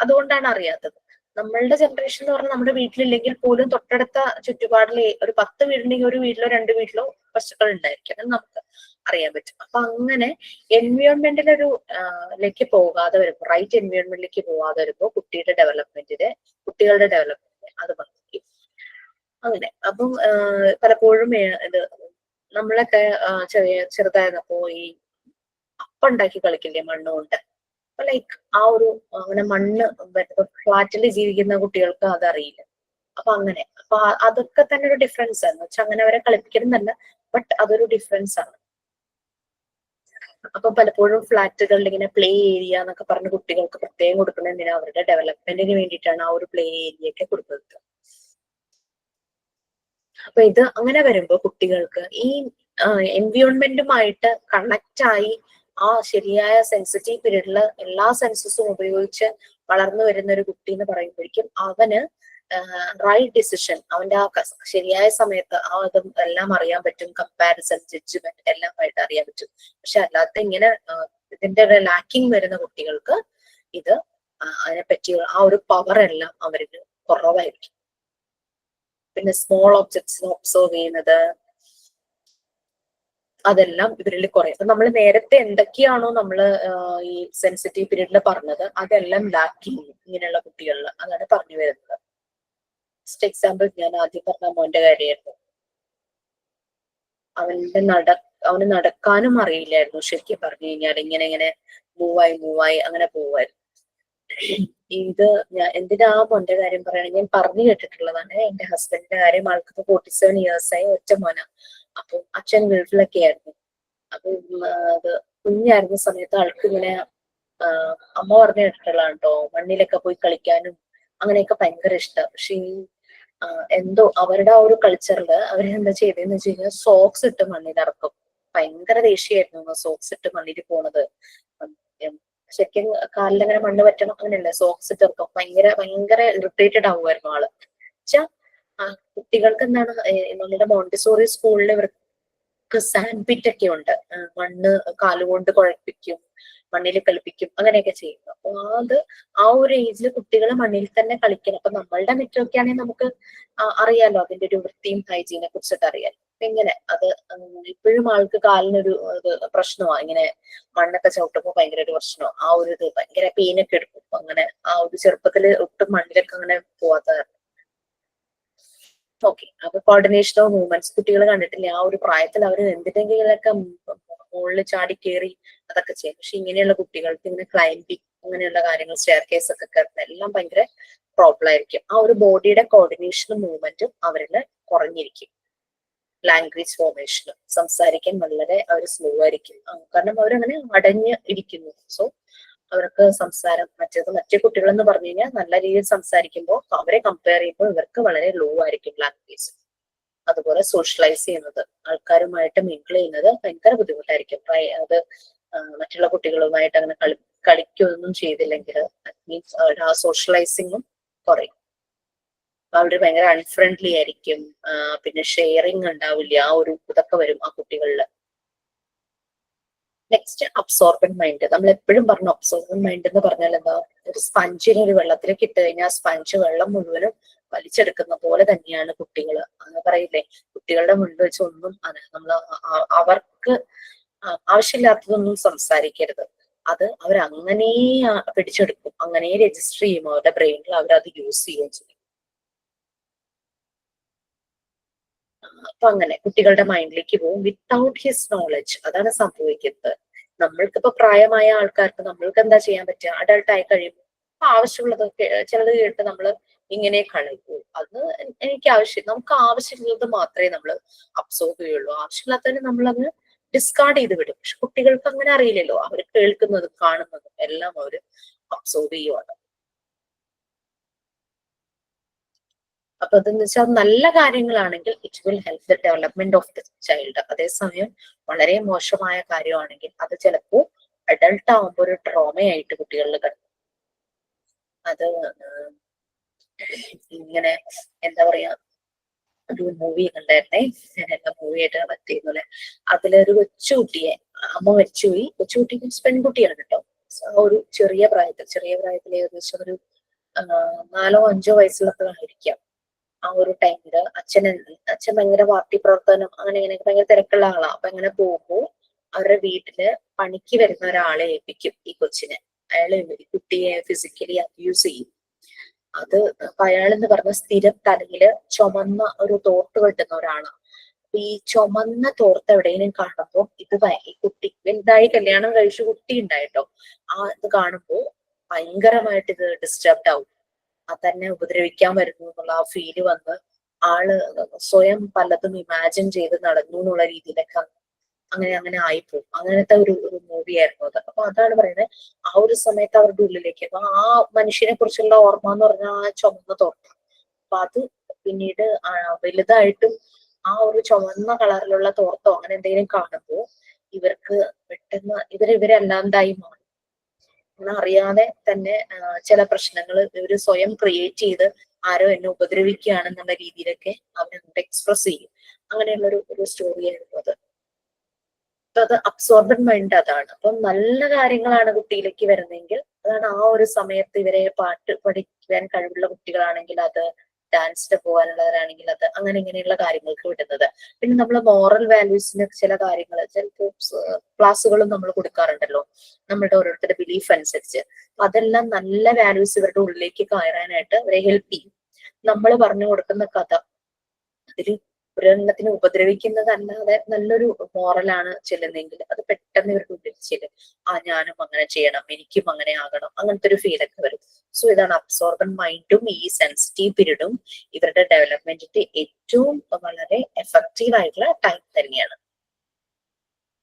അതുകൊണ്ടാണ് അറിയാത്തത്. നമ്മളുടെ ജനറേഷൻ എന്ന് പറഞ്ഞാൽ നമ്മുടെ വീട്ടിലില്ലെങ്കിൽ പോലും തൊട്ടടുത്ത ചുറ്റുപാടിൽ ഒരു 10 വീടുണ്ടെങ്കിൽ ഒരു വീട്ടിലോ 2 വീട്ടിലോ പശുക്കൾ ഉണ്ടായിരിക്കും. നമുക്ക് അറിയാൻ പറ്റും. അപ്പൊ അങ്ങനെ എൻവയോൺമെന്റിലൊരു ലേക്ക് പോകാതെ വരുമ്പോൾ, റൈറ്റ് എൻവയോൺമെന്റിലേക്ക് പോകാതെ വരുമ്പോൾ കുട്ടികളുടെ ഡെവലപ്മെന്റിന് അത് ബാധിക്കും. അങ്ങനെ അപ്പം പലപ്പോഴും ഇത് നമ്മളൊക്കെ ചെറുതായിരുന്നപ്പോ ഈ അപ്പുണ്ടാക്കി കളിക്കില്ലേ മണ്ണ് കൊണ്ട്, ലൈക്ക് ആ ഒരു അങ്ങനെ മണ്ണ് ഫ്ലാറ്റിൽ ജീവിക്കുന്ന കുട്ടികൾക്ക് അതറിയില്ല. അപ്പൊ അങ്ങനെ അപ്പൊ അതൊക്കെ തന്നെ ഒരു ഡിഫറൻസ് ആണ്. വെച്ചാൽ അങ്ങനെ അവരെ കളിപ്പിക്കുന്നില്ല, ബട്ട് അതൊരു ഡിഫറൻസ് ആണ്. അപ്പൊ പലപ്പോഴും ഫ്ലാറ്റുകളിൽ ഇങ്ങനെ പ്ലേ ഏരിയ എന്നൊക്കെ പറഞ്ഞ് കുട്ടികൾക്ക് പ്രത്യേകം കൊടുക്കുന്നത് എന്തിനാ, അവരുടെ ഡെവലപ്മെന്റിന് വേണ്ടിയിട്ടാണ് ആ ഒരു പ്ലേ ഏരിയ ഒക്കെ കൊടുക്കുന്നത്. അപ്പൊ ഇത് അങ്ങനെ വരുമ്പോ കുട്ടികൾക്ക് ഈ എൻവിയോൺമെന്റുമായിട്ട് കണക്ട് ആയി ആ ശരിയായ സെൻസിറ്റീവ് പീരീഡില് എല്ലാ സെൻസസും ഉപയോഗിച്ച് വളർന്നു വരുന്ന ഒരു കുട്ടി എന്ന് പറയുമ്പോഴേക്കും അവന് റൈറ്റ് ഡിസിഷൻ അവന്റെ ആ ശരിയായ സമയത്ത് അതും എല്ലാം അറിയാൻ പറ്റും. കമ്പാരിസൺ, ജഡ്ജ്മെന്റ് എല്ലാം ആയിട്ട് അറിയാൻ പറ്റും. പക്ഷെ അല്ലാത്ത ഇങ്ങനെ ഇതിന്റെ ലാക്കിങ് വരുന്ന കുട്ടികൾക്ക് ഇത് അതിനെപ്പറ്റി ആ ഒരു പവർ എല്ലാം അവർക്ക് കുറവായിരിക്കും. പിന്നെ സ്മോൾ ഒബ്ജക്ട്സിനെ ഒബ്സർവ് ചെയ്യുന്നത് അതെല്ലാം ഇവരിൽ കുറയും. അപ്പൊ നമ്മൾ നേരത്തെ എന്തൊക്കെയാണോ നമ്മള് ഈ സെൻസിറ്റീവ് പീരീഡിൽ പറഞ്ഞത് അതെല്ലാം ലാക്ക് ചെയ്യും ഇങ്ങനെയുള്ള കുട്ടികളിൽ. അതാണ് പറഞ്ഞു വരുന്നത്. ഫസ്റ്റ് എക്സാമ്പിൾ ഞാൻ ആദ്യം പറഞ്ഞ മോന്റെ കാര്യമായിരുന്നു. അവന് നടക്കാനും അറിയില്ലായിരുന്നു ശരിക്കും പറഞ്ഞു കഴിഞ്ഞാൽ. ഇങ്ങനെ മൂവായി അങ്ങനെ പോവായിരുന്നു. ഇത് ഞാൻ എന്തിനാ മോന്റെ കാര്യം പറയുകയാണെങ്കിൽ ഞാൻ പറഞ്ഞു കേട്ടിട്ടുള്ളതാണ്. എന്റെ ഹസ്ബൻഡിന്റെ കാര്യം, ആൾക്ക് 47 years ആയി, ഒറ്റ മോന. അപ്പൊ അച്ഛൻ ഗൾഫിലൊക്കെ ആയിരുന്നു. അപ്പൊ അത് കുഞ്ഞായിരുന്ന സമയത്ത് ആൾക്ക് ഇങ്ങനെ അമ്മ പറഞ്ഞു കേട്ടിട്ടുള്ളതാണ് കേട്ടോ, മണ്ണിലൊക്കെ പോയി കളിക്കാനും അങ്ങനെയൊക്കെ ഭയങ്കര ഇഷ്ടം. പക്ഷെ ഈ എന്തോ അവരുടെ ആ ഒരു കൾച്ചറില് അവരെന്താ ചെയ്തതെന്ന് വെച്ച് കഴിഞ്ഞാൽ സോക്സ് ഇട്ട് മണ്ണിലിറക്കും. ഭയങ്കര ദേഷ്യമായിരുന്നു സോക്സ് ഇട്ട് മണ്ണിൽ പോണത്. ശരിക്കും കാലിലങ്ങനെ മണ്ണ് പറ്റണം അങ്ങനെയല്ല, സോക്സ് ഇട്ട് ഇറക്കും. ഭയങ്കര ഇറിറ്റേറ്റഡ് ആവുമായിരുന്നു ആള്. വെച്ചാ കുട്ടികൾക്ക് എന്താണ് നമ്മുടെ മോണ്ടിസോറി സ്കൂളിൽ ഇവർക്ക് സാൻഡ് പിറ്റ് ഒക്കെ ഉണ്ട്. മണ്ണ് കാലുകൊണ്ട് കുഴപ്പിക്കും, മണ്ണിൽ കളിപ്പിക്കും, അങ്ങനെയൊക്കെ ചെയ്യുന്നു. അപ്പൊ അത് ആ ഒരു ഏജിൽ കുട്ടികൾ മണ്ണിൽ തന്നെ കളിക്കണം. അപ്പൊ നമ്മളുടെ മുറ്റമൊക്കെ ആണെങ്കിൽ നമുക്ക് അറിയാലോ അതിന്റെ ഒരു വൃത്തിയും ഹൈജീനെ കുറിച്ചിട്ട് അറിയാലോ. ഇങ്ങനെ അത് ഇപ്പോഴും ആൾക്ക് കാലിനൊരു പ്രശ്നമാണ്. ഇങ്ങനെ മണ്ണൊക്കെ ചവിട്ടുമ്പോൾ ഭയങ്കര ഒരു പ്രശ്നമാണ്. ആ ഒരു ഇത് ഭയങ്കര പെയിനൊക്കെ എടുക്കും. അങ്ങനെ ആ ഒരു ചെറുപ്പത്തില് ഒട്ടും മണ്ണിലൊക്കെ അങ്ങനെ പോവാത്ത. ഓക്കെ, അപ്പൊ കോർഡിനേഷൻ ഓഫ് മൂവ്മെന്റ്സ് കുട്ടികൾ കണ്ടിട്ടില്ലേ, ആ ഒരു പ്രായത്തിൽ അവർ എന്തിനെങ്കിലൊക്കെ മുകളിൽ ചാടി കയറി അതൊക്കെ ചെയ്യും. പക്ഷെ ഇങ്ങനെയുള്ള കുട്ടികൾക്ക് ഇങ്ങനെ ക്ലൈംബിങ് അങ്ങനെയുള്ള കാര്യങ്ങൾ, സ്റ്റെയർ കേസ് ഒക്കെ കയറുന്ന എല്ലാം ഭയങ്കര പ്രോബ്ലം ആയിരിക്കും. ആ ഒരു ബോഡിയുടെ കോർഡിനേഷനും മൂവ്മെന്റും അവരിൽ കുറഞ്ഞിരിക്കും. ലാംഗ്വേജ് ഫോർമേഷനും സംസാരിക്കാൻ വളരെ അവർ സ്ലോ ആയിരിക്കും. കാരണം അവരങ്ങനെ അടഞ്ഞ് ഇരിക്കുന്നു. സോ അവർക്ക് സംസാരം മറ്റേ കുട്ടികൾ എന്ന് പറഞ്ഞു കഴിഞ്ഞാൽ നല്ല രീതിയിൽ സംസാരിക്കുമ്പോൾ അവരെ കമ്പയർ ചെയ്യുമ്പോൾ ഇവർക്ക് വളരെ ലോ ആയിരിക്കും ലാംഗ്വേജ്. അതുപോലെ സോഷ്യലൈസ് ചെയ്യുന്നത്, ആൾക്കാരുമായിട്ട് മിങ്കിൾ ചെയ്യുന്നത് ഭയങ്കര ബുദ്ധിമുട്ടായിരിക്കും. അത് മറ്റുള്ള കുട്ടികളുമായിട്ട് അങ്ങനെ കളിക്കൊന്നും ചെയ്തില്ലെങ്കിൽ മീൻസ് ആ സോഷ്യലൈസിങ്ങും കുറയും. അവര് ഭയങ്കര അൺഫ്രണ്ട്ലി ആയിരിക്കും. പിന്നെ ഷെയറിങ് ഉണ്ടാവില്ല. ആ ഒരു ഇതൊക്കെ വരും ആ കുട്ടികളില്. Next absorbent mind. നമ്മൾ എപ്പോഴും പറഞ്ഞു അബ്സോർബന്റ് മൈൻഡ് എന്ന് പറഞ്ഞാൽ എന്താ, ഒരു സ്പഞ്ചിനെ ഒരു വെള്ളത്തിലേക്ക് ഇട്ട് കഴിഞ്ഞാൽ സ്പഞ്ച് വെള്ളം മുഴുവനും വലിച്ചെടുക്കുന്ന പോലെ തന്നെയാണ് കുട്ടികൾ. അങ്ങനെ പറയില്ലേ, കുട്ടികളുടെ മുന്നിൽ വെച്ച് ഒന്നും നമ്മൾ അവർക്ക് ആവശ്യമില്ലാത്തതൊന്നും സംസാരിക്കരുത്. അത് അവരങ്ങനെ പിടിച്ചെടുക്കും, അങ്ങനെ രജിസ്റ്റർ ചെയ്യും അവരുടെ ബ്രെയിനിൽ, അവരത് യൂസ് ചെയ്യുകയും ചെയ്യും. അപ്പൊ അങ്ങനെ കുട്ടികളുടെ മൈൻഡിലേക്ക് പോകും വിത്തൗട്ട് ഹിസ് നോളജ്. അതാണ് സംഭവിക്കുന്നത്. നമ്മൾക്കിപ്പോ പ്രായമായ ആൾക്കാർക്ക് നമ്മൾക്ക് എന്താ ചെയ്യാൻ പറ്റുക, അഡൾട്ട് ആയി കഴിയുമ്പോൾ ആവശ്യമുള്ളതൊക്കെ ചിലത് കേട്ട് നമ്മൾ ഇങ്ങനെ കളയൂ. അത് നമുക്ക് ആവശ്യമുള്ളത് മാത്രമേ നമ്മൾ അബ്സോർവ് ചെയ്യുള്ളൂ. ആവശ്യമില്ലാത്തതിന് നമ്മളങ്ങ് ഡിസ്കാർഡ് ചെയ്ത് വിടും. പക്ഷെ കുട്ടികൾക്ക് അങ്ങനെ അറിയില്ലല്ലോ. അവർ കേൾക്കുന്നതും കാണുന്നതും എല്ലാം അവർ അബ്സോർവ് ചെയ്യുവാണ്. അപ്പൊ അതെന്ന് വെച്ചാൽ നല്ല കാര്യങ്ങളാണെങ്കിൽ it will help the development of the child. അതേസമയം വളരെ മോശമായ കാര്യമാണെങ്കിൽ അത് ചിലപ്പോ അഡൾട്ട് ആവുമ്പോൾ ഒരു ട്രോമയായിട്ട് കുട്ടികളിൽ കിടക്കും. അത് ഇങ്ങനെ എന്താ പറയാ, ഒരു മൂവി കണ്ടായിരുന്നേ, ഞാൻ എല്ലാ മൂവിയായിട്ട് കണക്ട് ചെയ്യുന്നില്ല. അതിലൊരു കൊച്ചുകുട്ടിയെ അമ്മ മരിച്ചുപോയി. കൊച്ചുകുട്ടി പെൺകുട്ടിയാണ് കേട്ടോ. ഒരു ചെറിയ പ്രായത്തിൽ ഏകദേശം ഒരു 4 or 5 വയസ്സുള്ളപ്പോഴായിരിക്കാം. ആ ഒരു ടൈമില് അച്ഛൻ ഭയങ്കര പാർട്ടി പ്രവർത്തനം അങ്ങനെ ഭയങ്കര തിരക്കുള്ള ആളാ. അപ്പൊ അങ്ങനെ പോകുമ്പോ അവരുടെ വീട്ടില് പണിക്ക് വരുന്ന ഒരാളെ ഏൽപ്പിക്കും ഈ കൊച്ചിനെ. അയാള് ഈ കുട്ടിയെ ഫിസിക്കലി അബ്യൂസ് ചെയ്യും. അത് അയാളെന്ന് പറഞ്ഞ സ്ഥിരം തലയില് ചുമന്ന ഒരു തോർത്ത് കെട്ടുന്ന ഒരാളാണ്. അപ്പൊ ഈ ചുമന്ന തോർത്ത് എവിടെയെങ്കിലും കാണുമ്പോ ഈ കുട്ടി വലുതായി കല്യാണം കഴിച്ചു കുട്ടി ഉണ്ടായിട്ടോ, ഇത് കാണുമ്പോ ഭയങ്കരമായിട്ട് ഇത് ഡിസ്റ്റർബ്ഡ് ആവും. തന്നെ ഉപദ്രവിക്കാൻ വരുന്നു എന്നുള്ള ആ ഫീല് വന്ന് ആള് സ്വയം പലതും ഇമാജിൻ ചെയ്ത് നടന്നു എന്നുള്ള രീതിയിലൊക്കെ അങ്ങനെ ആയിപ്പോവും. അങ്ങനത്തെ ഒരു മൂവി ആയിരുന്നു അത്. അപ്പൊ അതാണ് പറയുന്നത്, ആ ഒരു സമയത്ത് അവരുടെ ഉള്ളിലേക്ക് അപ്പൊ ആ മനുഷ്യനെ കുറിച്ചുള്ള ഓർമ്മ എന്ന് പറഞ്ഞാൽ ആ ചുമന്ന തോർത്ത. അപ്പൊ അത് പിന്നീട് വലുതായിട്ടും ആ ഒരു ചുവന്ന കളറിലുള്ള തോർത്തോ അങ്ങനെ എന്തെങ്കിലും കാണുമ്പോൾ ഇവർക്ക് പെട്ടെന്ന് ഇവരല്ലാണ്ടായി മാറും. അറിയാതെ തന്നെ ചില പ്രശ്നങ്ങൾ ഇവര് സ്വയം ക്രിയേറ്റ് ചെയ്ത് ആരോ എന്നെ ഉപദ്രവിക്കുകയാണെന്നുള്ള രീതിയിലൊക്കെ അവരങ്ങോട്ട് എക്സ്പ്രസ് ചെയ്യും. അങ്ങനെയുള്ള ഒരു സ്റ്റോറി ആയിരുന്നു അത്. അത് അബ്സോർബഡ് മൈൻഡ് അതാണ്. അപ്പം നല്ല കാര്യങ്ങളാണ് കുട്ടിയിലേക്ക് വരുന്നതെങ്കിൽ അതാണ് ആ ഒരു സമയത്ത് ഇവരെ പാട്ട് പഠിക്കാൻ കഴിവുള്ള കുട്ടികളാണെങ്കിൽ അത്, ഡാൻസിന് പോകാനുള്ളവരാണെങ്കിൽ അത്, അങ്ങനെ ഇങ്ങനെയുള്ള കാര്യങ്ങൾക്ക് വിടുന്നത്. പിന്നെ നമ്മൾ മോറൽ വാല്യൂസിന് ചില കാര്യങ്ങൾ ചിലപ്പോൾ ക്ലാസ്സുകളും നമ്മൾ കൊടുക്കാറുണ്ടല്ലോ നമ്മളുടെ ഓരോരുത്തരുടെ ബിലീഫ് അനുസരിച്ച്. അതെല്ലാം നല്ല വാല്യൂസ് ഇവരുടെ ഉള്ളിലേക്ക് കയറാനായിട്ട് അവരെ ഹെൽപ്പ് ചെയ്യും. നമ്മൾ പറഞ്ഞു കൊടുക്കുന്ന കഥ അതിൽ ഒരെണ്ണത്തിന് ഉപദ്രവിക്കുന്നതല്ലാതെ നല്ലൊരു മോറലാണ് ചെല്ലുന്നെങ്കിൽ അത് പെട്ടെന്ന് ഇവർക്ക് ഉള്ളിൽ ചെല്ലും. ഞാനും അങ്ങനെ ചെയ്യണം, എനിക്കും അങ്ങനെ ആകണം, അങ്ങനത്തെ ഒരു ഫീലൊക്കെ വരും. സോ ഇതാണ് അബ്സോർബൻ മൈൻഡും ഈ സെൻസിറ്റീവ് പീരീഡും ഇവരുടെ ഡെവലപ്മെന്റിന്റെ ഏറ്റവും വളരെ എഫക്റ്റീവ് ആയിട്ടുള്ള ടൈം തന്നെയാണ്.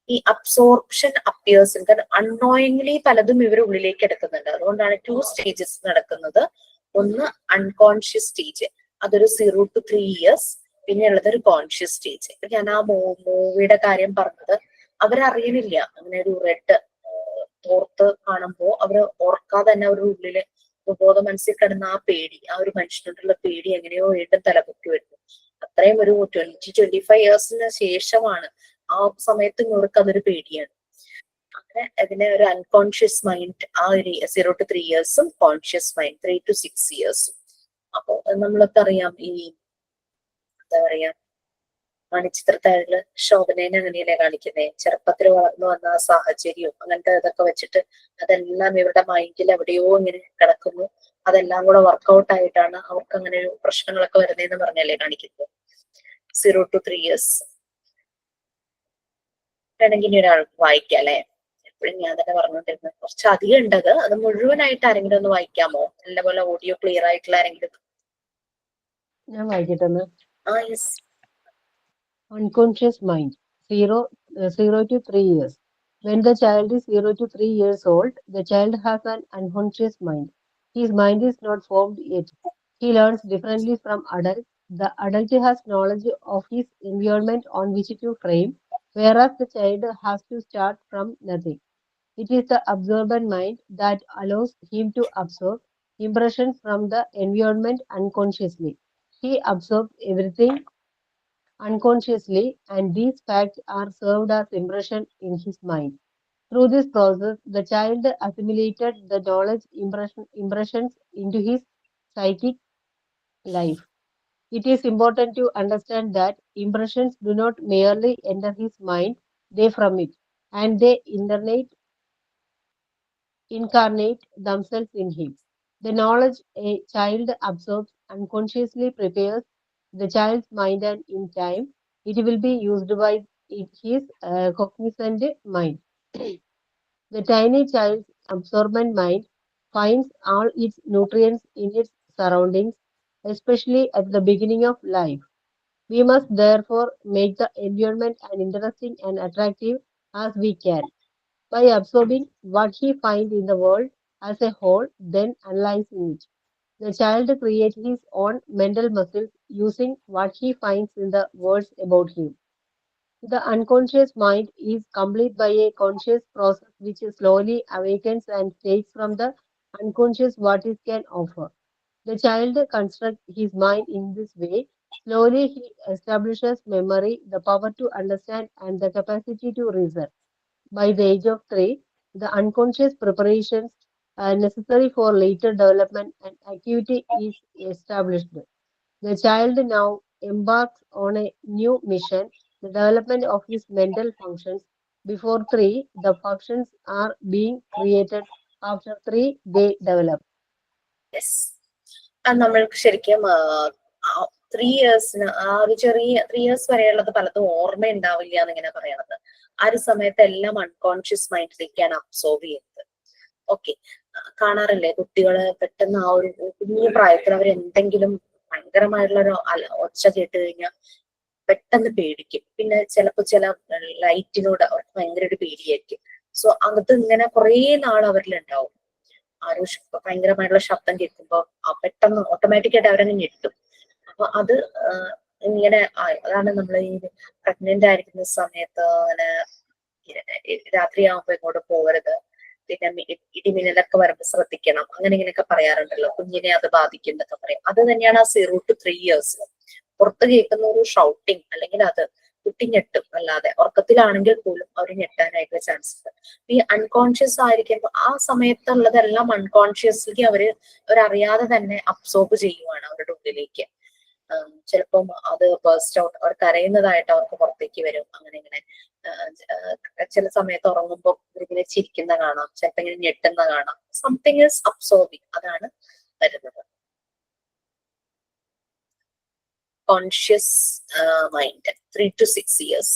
ഈ അബ്സോർപ്ഷൻ അപ്പിയേഴ്സ് അൺനോയിങ്ലി പലതും ഇവർ ഉള്ളിലേക്ക് എടുക്കുന്നുണ്ട്. അതുകൊണ്ടാണ് 2 സ്റ്റേജസ് നടക്കുന്നത്. ഒന്ന് അൺകോൺഷ്യസ് സ്റ്റേജ്, അതൊരു 0 to 3 years. പിന്നെ ഉള്ളത് ഒരു കോൺഷ്യസ് സ്റ്റേജ്. ഞാൻ ആ മൂവിയുടെ കാര്യം പറഞ്ഞത് അവരറിയണില്ല അങ്ങനെ ഒരു റെഡ് തോർത്ത് കാണുമ്പോ അവര് ഓർക്കാതെ തന്നെ അവരുടെ ഉള്ളില് ബോധ മനസ്സിൽ കിടന്ന ആ പേടി, ആ ഒരു മനുഷ്യനോടുള്ള പേടി എങ്ങനെയോ വീണ്ടും തലപൊക്കി വരുന്നു. അത്രയും ഒരു 20-25 yearsന് ശേഷമാണ് ആ സമയത്ത് ഇവർക്ക് അതൊരു പേടിയാണ്. അങ്ങനെ അതിനെ ഒരു അൺകോൺഷ്യസ് മൈൻഡ് ആ ഒരു 0 to 3 years, conscious mind 3 to 6 years. അപ്പൊ നമ്മളൊക്കെ അറിയാം ഈ എന്താ പറയാ മണിച്ചിത്രത്താഴില് ശോഭനേനെ അങ്ങനെയല്ലേ കാണിക്കുന്നേ, ചെറുപ്പത്തിൽ വളർന്നു വന്ന ആ സാഹചര്യവും അങ്ങനത്തെ ഇതൊക്കെ വെച്ചിട്ട് അതെല്ലാം ഇവരുടെ മൈൻഡിൽ എവിടെയോ ഇങ്ങനെ കിടക്കുന്നു. അതെല്ലാം കൂടെ വർക്ക്ഔട്ട് ആയിട്ടാണ് അവർക്ക് അങ്ങനെ ഒരു പ്രശ്നങ്ങളൊക്കെ വരുന്നതെന്ന് പറഞ്ഞല്ലേ കാണിക്കുന്നത്. 0 to 3 years വേണമെങ്കിൽ ഇനി ഒരാൾക്ക് വായിക്കാം അല്ലെ. എപ്പോഴും ഞാൻ തന്നെ പറഞ്ഞുകൊണ്ടിരുന്നത് കുറച്ച് അധികം ഉണ്ടത്. അത് മുഴുവനായിട്ട് ആരെങ്കിലും ഒന്ന് വായിക്കാമോ? നല്ലപോലെ ഓഡിയോ ക്ലിയർ ആയിട്ടുള്ള ആരെങ്കിലും. ഞാൻ വായിക്കട്ടെന്ന്. Yes. Unconscious mind, 0 to 3 years. When the child is 0 to 3 years old, the child has an unconscious mind. His mind is not formed yet. He learns differently from adults. The adult has knowledge of his environment on which to frame, whereas the child has to start from nothing. It is the absorbent mind that allows him to absorb impressions from the environment unconsciously. He absorbs everything unconsciously, and these facts are served as impression in his mind. Through this process, the child assimilated the knowledge impressions into his psychic life. It is important to understand that impressions do not merely enter his mind, they from it, and they incarnate themselves in him. The knowledge a child absorbs unconsciously prepares the child's mind, and in time, it will be used by his cognizant mind. The tiny child's absorbent mind finds all its nutrients in its surroundings, especially at the beginning of life. We must therefore make the environment as interesting and attractive as we can. By absorbing what he finds in the world as a whole, then analyzing it. The child creates his own mental muscles using what he finds in the world about him. The unconscious mind is complete by a conscious process which slowly awakens and takes from the unconscious what it can offer. The child constructs his mind in this way. Slowly he establishes memory, the power to understand, and the capacity to reason. By the age of 3, the unconscious preparations necessary for later development and activity is established. The child now embarks on a new mission, the development of his mental functions. Before 3, the functions are being created. After 3, they develop. Yes, അത് നമ്മൾക്ക് ശരിക്കും 3 ഇയേഴ്സിന് ആ ഒരു ചെറിയ 3 years വരെയുള്ളത് പലതും ഓർമ്മ ഉണ്ടാവില്ല എന്നിങ്ങനെ പറയണത്. ആ ഒരു സമയത്ത് എല്ലാം അൺകോൺഷ്യസ് മൈൻഡിലേക്കാണ് അബ്സോർബ് ചെയ്യുന്നത്. ഓക്കെ, കാണാറില്ലേ കുട്ടികള് പെട്ടെന്ന് ആ ഒരു കുഞ്ഞു പ്രായത്തിൽ അവർ എന്തെങ്കിലും ഭയങ്കരമായിട്ടുള്ള ഒരു ഒച്ച കേട്ട് കഴിഞ്ഞാൽ പെട്ടെന്ന് പേടിക്കും. പിന്നെ ചിലപ്പോ ചില ലൈറ്റിനോട് അവർക്ക് ഭയങ്കര ഒരു പേടിയായിരിക്കും. സോ അത് ഇങ്ങനെ കുറെ നാൾ അവരിലുണ്ടാവും. ആരോ ഭയങ്കരമായിട്ടുള്ള ശബ്ദം കേൾക്കുമ്പോ പെട്ടെന്ന് ഓട്ടോമാറ്റിക്കായിട്ട് അവരങ്ങ് ഞെട്ടും. അപ്പൊ അത് ഇങ്ങനെ അതാണ് നമ്മൾ ഈ പ്രഗ്നന്റ് ആയിരിക്കുന്ന സമയത്ത് അങ്ങനെ രാത്രിയാകുമ്പോ ഇങ്ങോട്ട് പോകരുത്, പിന്നെ ഇടിമിന്നലൊക്കെ വരുമ്പോ ശ്രദ്ധിക്കണം, അങ്ങനെ ഇങ്ങനെയൊക്കെ പറയാറുണ്ടല്ലോ. കുഞ്ഞിനെ അത് ബാധിക്കും എന്നൊക്കെ പറയും. അത് തന്നെയാണ് ആ 0 to 3 years. പുറത്ത് കേൾക്കുന്ന ഒരു ഷൗട്ടിങ് അല്ലെങ്കിൽ അത് കുട്ടി ഞെട്ടും. അല്ലാതെ ഉറക്കത്തിലാണെങ്കിൽ പോലും അവർ ഞെട്ടാനായിട്ട് ചാൻസ് ഉണ്ട്. ഈ അൺകോൺഷ്യസ് ആയിരിക്കുമ്പോൾ ആ സമയത്തുള്ളതെല്ലാം അൺകോൺഷ്യസ്ലി അവരറിയാതെ തന്നെ അബ്സോർബ് ചെയ്യുവാണ് അവരുടെ ഉള്ളിലേക്ക്. ചിലപ്പം അത് ബേസ്റ്റ് ഔട്ട്, അവർ കരയുന്നതായിട്ട് അവർക്ക് പുറത്തേക്ക് വരും. അങ്ങനെ ഇങ്ങനെ ചില സമയത്ത് ഉറങ്ങുമ്പോൾ ഇങ്ങനെ ചിരിക്കുന്ന കാണാം, ചിലപ്പോ ഇങ്ങനെ ഞെട്ടുന്ന കാണാം. സംതിങ് ഈസ് അബ്സോർബിങ്, അതാണ് വരുന്നത്. കോൺഷ്യസ് മൈൻഡ് 3 to 6 years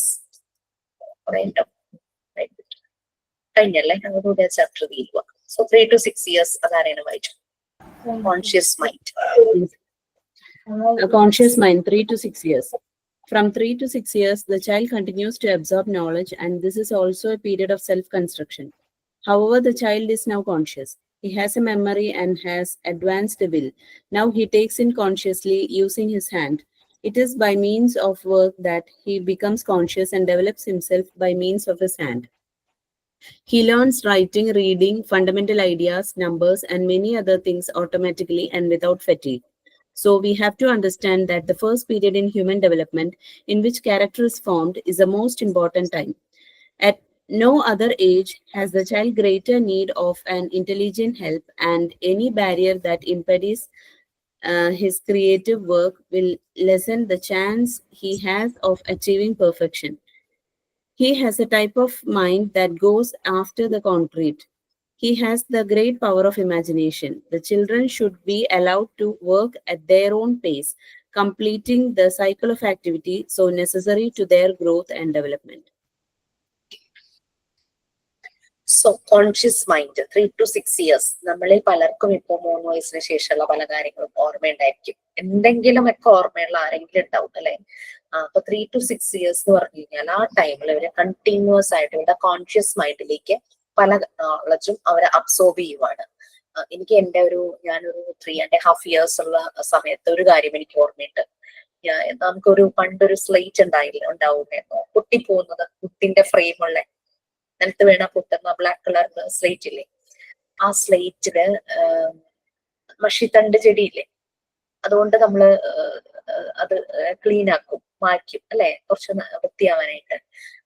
കഴിഞ്ഞല്ലേ, അങ്ങോട്ട് ചാപ്റ്റർ തീരുക. സോ 3 to 6 years അതാരാണ് വായിച്ചു? Conscious mind. A conscious mind, 3 to 6 years. From 3 to 6 years, the child continues to absorb knowledge, and this is also a period of self-construction. However, the child is now conscious. He has a memory and has advanced will. Now he takes in consciously using his hand. It is by means of work that he becomes conscious and develops himself by means of his hand. He learns writing, reading, fundamental ideas, numbers, and many other things automatically and without fatigue. So we have to understand that the first period in human development in which character is formed is the most important time. At no other age has the child greater need of an intelligent help, and any barrier that impedes his creative work will lessen the chance he has of achieving perfection. He has a type of mind that goes after the concrete. He has the great power of imagination. The children should be allowed to work at their own pace, completing the cycle of activity so necessary to their growth and development. So conscious mind 3 to 6 years. നമ്മളിൽ പലർക്കും ഇപ്പൊ 3 വയസ്സിന് ശേഷമുള്ള പല കാര്യങ്ങളും ഓർമ്മയുണ്ടായിരിക്കും. എന്തെങ്കിലുമൊക്കെ ഓർമ്മയുള്ള ആരെങ്കിലും ഉണ്ടാവും അല്ലെ. അപ്പൊ 3 to 6 years എന്ന് പറഞ്ഞു കഴിഞ്ഞാൽ ആ ടൈമിൽ ഇവര് കണ്ടിന്യൂസ് ആയിട്ട് ഇവരുടെ കോൺഷ്യസ് മൈൻഡിലേക്ക് പല നോളജും അവരെ അബ്സോർബ് ചെയ്യുവാണ്. എനിക്ക് ഞാനൊരു 3.5 years ഉള്ള സമയത്ത് ഒരു കാര്യം എനിക്ക് ഓർമ്മയുണ്ട്. നമുക്കൊരു പണ്ടൊരു സ്ലേറ്റ് ഉണ്ടാവുമായിരുന്നു, പൊട്ടിപ്പോകുന്നത്, കുട്ടിന്റെ ഫ്രെയിമുള്ള നിലത്ത് വീണ പൊട്ടുന്ന ബ്ലാക്ക് കളർ സ്ലേറ്റ് ഇല്ലേ, ആ സ്ലേറ്റില് മഷിത്തണ്ട് ചെടിയില്ലേ, അതുകൊണ്ട് നമ്മള് അത് ക്ലീൻ ആക്കും, മായ്ക്കും അല്ലെ, കുറച്ച് വൃത്തിയാവാനായിട്ട്.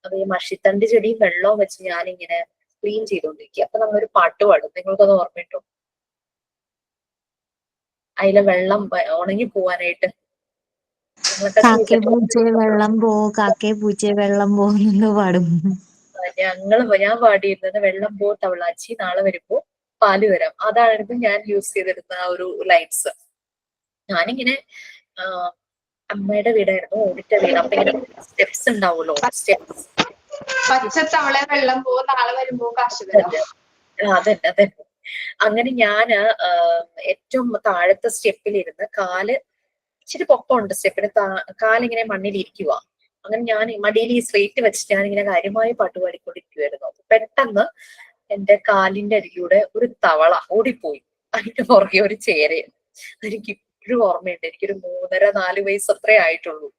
അപ്പൊ ഈ മഷിത്തണ്ട് ചെടിയും വെള്ളവും വെച്ച് ഞാനിങ്ങനെ ക്ലീൻ ചെയ്തോണ്ടിരിക്കുക. അപ്പൊ നമ്മളൊരു പാട്ട് പാടും, നിങ്ങൾക്കത് ഓർമ്മയുണ്ടോ? അതിലെ വെള്ളം ഉണങ്ങി പോവാനായിട്ട് കാക്കേ പൂച്ചേ വെള്ളം പോ, കാക്കേ പൂച്ചേ വെള്ളം പോന്ന് പാടും. ഞാൻ പാടിയിരുന്നത് വെള്ളം പോ തവളാച്ചി നാളെ വരുമ്പോ പാല് വരാം. അതായിരുന്നു ഞാൻ യൂസ് ചെയ്തിരുന്ന ആ ഒരു ലൈൻസ്. ഞാനിങ്ങനെ അമ്മയുടെ വീടായിരുന്നു, ഓടിട്ട വീട്. അപ്പൊ ഇങ്ങനെ സ്റ്റെപ്സ് ഉണ്ടാവുമല്ലോ, സ്റ്റെപ്സ്. പച്ചത്തവള വെള്ളം പോ നാളെ വരുമ്പോ കാശ് തരാം. അതെ. അങ്ങനെ ഞാന് ഏറ്റവും താഴത്തെ സ്റ്റെപ്പിലിരുന്ന് കാല് ഇച്ചിരി പൊക്കമുണ്ട് സ്റ്റെപ്പിന്, കാലിങ്ങനെ മണ്ണിലിരിക്കുക. അങ്ങനെ ഞാൻ മടിയിൽ ഈ സ്ലേറ്റ് വെച്ചിട്ട് ഞാനിങ്ങനെ കാര്യമായി പാട്ട് പാടിക്കൊണ്ടിരിക്കുവായിരുന്നു. പെട്ടെന്ന് എന്റെ കാലിന്റെ അരികിലൂടെ ഒരു തവള ഓടിപ്പോയി. അതിന്റെ പുറകെ ഒരു ചേരയാണ്. എനിക്ക് ഇപ്പോഴും ഓർമ്മയുണ്ട്. എനിക്കൊരു 3.5-4 വയസ്സ് അത്രേ ആയിട്ടുള്ളൂ.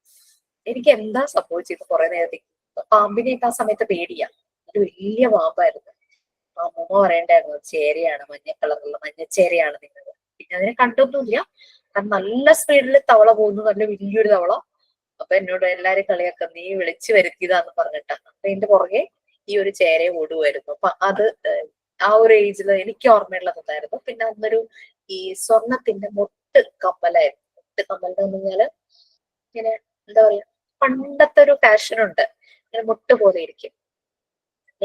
എനിക്ക് എന്താ സംഭവിച്ചത്? കുറെ നേരത്തേക്ക് പാമ്പിനെയൊക്കെ ആ സമയത്ത് പേടിയാ. ഒരു വലിയ പാമ്പായിരുന്നു. അമ്മൂമ്മ പറയണ്ടായിരുന്നു ചേരയാണ്, മഞ്ഞ കളറുള്ള മഞ്ഞച്ചേരയാണ് നിങ്ങൾ. പിന്നെ അതിനെ കണ്ടൊന്നുമില്ല, കാരണം നല്ല സ്പീഡിൽ തവള പോകുന്നു, നല്ല വലിയൊരു തവള. അപ്പൊ എന്നോട് എല്ലാരും കളിയാക്ക, നീ വിളിച്ചു വരുത്തിയതാന്ന് പറഞ്ഞിട്ടാണ്. അപ്പൊ ഇതിന്റെ പുറകെ ഈ ഒരു ചേര ഓടുമായിരുന്നു. അപ്പൊ അത് ആ ഒരു ഏജിൽ എനിക്ക് ഓർമ്മയുള്ളതായിരുന്നു. പിന്നെ അന്നൊരു ഈ സ്വർണത്തിന്റെ മുട്ട് കമ്മലായിരുന്നു. മുട്ട് കമ്മൽ എന്ന് പറഞ്ഞാല് ഇങ്ങനെ എന്താ പറയാ, പണ്ടത്തെ ഒരു ഫാഷൻ ഉണ്ട്, ഇങ്ങനെ മുട്ട് പോലെ ഇരിക്കും.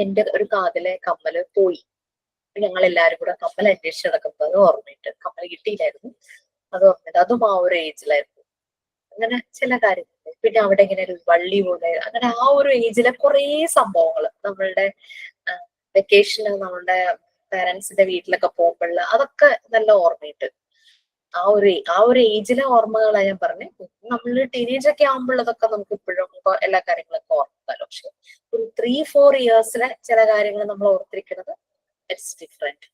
എന്റെ ഒരു കാതിലെ കമ്മല് പോയി. ഞങ്ങൾ എല്ലാരും കൂടെ കമ്മൽ അന്വേഷിച്ച് നടക്കുന്നത് അത് ഓർമ്മയുണ്ട്. കമ്മൽ കിട്ടിയില്ലായിരുന്നു, അത് ഓർമ്മയുണ്ട്. അതും ആ ഒരു ഏജിലായിരുന്നു. അങ്ങനെ ചില കാര്യങ്ങൾ. പിന്നെ അവിടെ ഇങ്ങനെ ഒരു വള്ളി പോലെ, അങ്ങനെ ആ ഒരു ഏജിലെ കുറേ സംഭവങ്ങൾ നമ്മളുടെ വെക്കേഷന് നമ്മളുടെ പാരന്റ്സിന്റെ വീട്ടിലൊക്കെ പോകുമ്പോഴുള്ള അതൊക്കെ നല്ല ഓർമ്മയുണ്ട്. ആ ഒരു ഏജിലെ ഓർമ്മകളാണ് ഞാൻ പറഞ്ഞത്. നമ്മള് ടീനേജ് ഒക്കെ ആകുമ്പോഴതൊക്കെ നമുക്ക് ഇപ്പോഴും എല്ലാ കാര്യങ്ങളൊക്കെ ഓർമ്മല്ലോ. പക്ഷെ ഒരു 3-4 ഇയേഴ്സിലെ ചില കാര്യങ്ങൾ നമ്മൾ ഓർത്തിരിക്കുന്നത് ഇറ്റ്സ് ഡിഫറെന്റ്.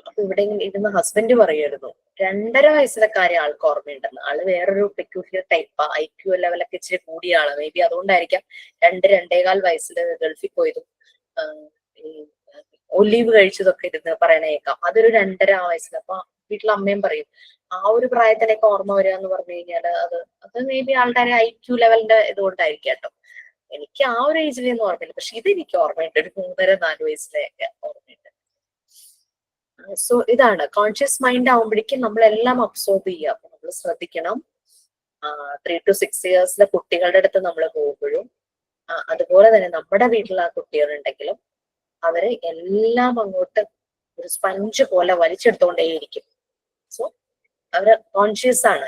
അപ്പൊ ഇവിടെ ഇരുന്ന് ഹസ്ബൻഡ് പറയുമായിരുന്നു 2.5 വയസ്സിലെ കാര്യം ആൾക്ക് ഓർമ്മയുണ്ടെന്ന്. ആള് വേറൊരു പെക്യൂലിയർ ടൈപ്പാ, IQ ലെവലൊക്കെ ഇച്ചിരി കൂടിയ ആള്. മേ ബി അതുകൊണ്ടായിരിക്കാം 2-2.25 വയസ്സിൽ ഗൾഫിൽ പോയതും ഈ ഒലീവ് കഴിച്ചതൊക്കെ ഇരുന്ന് പറയണ കേൾക്കാം. അതൊരു 2.5 വയസ്സിൽ. അപ്പൊ വീട്ടിലെ അമ്മയും പറയും ആ ഒരു പ്രായത്തിലേക്ക് ഓർമ്മ വരിക എന്ന് പറഞ്ഞു കഴിഞ്ഞാൽ അത് മേ ബി ആളുടെ IQ ലെവലിന്റെ ഇതുകൊണ്ടായിരിക്കും കേട്ടോ. എനിക്ക് ആ ഒരു ഏജിലൊന്നും ഓർമ്മയില്ല, പക്ഷെ ഇതെനിക്ക് ഓർമ്മയുണ്ട്. ഒരു 3.5-4 വയസ്സിലെയൊക്കെ ഓർമ്മയുണ്ട്. സോ ഇതാണ് കോൺഷ്യസ് മൈൻഡ് ആവുമ്പോഴേക്കും നമ്മളെല്ലാം അബ്സോർബ് ചെയ്യുക. അപ്പൊ നമ്മൾ ശ്രദ്ധിക്കണം. 3 to 6 ഇയേഴ്സിലെ കുട്ടികളുടെ അടുത്ത് നമ്മൾ പോകുമ്പോഴും അതുപോലെ തന്നെ നമ്മുടെ വീട്ടിൽ ആ കുട്ടികളുണ്ടെങ്കിലും അവര് എല്ലാം അങ്ങോട്ട് ഒരു സ്പഞ്ച് പോലെ വലിച്ചെടുത്തോണ്ടേയിരിക്കും. സോ അവര് കോൺഷ്യസ് ആണ്.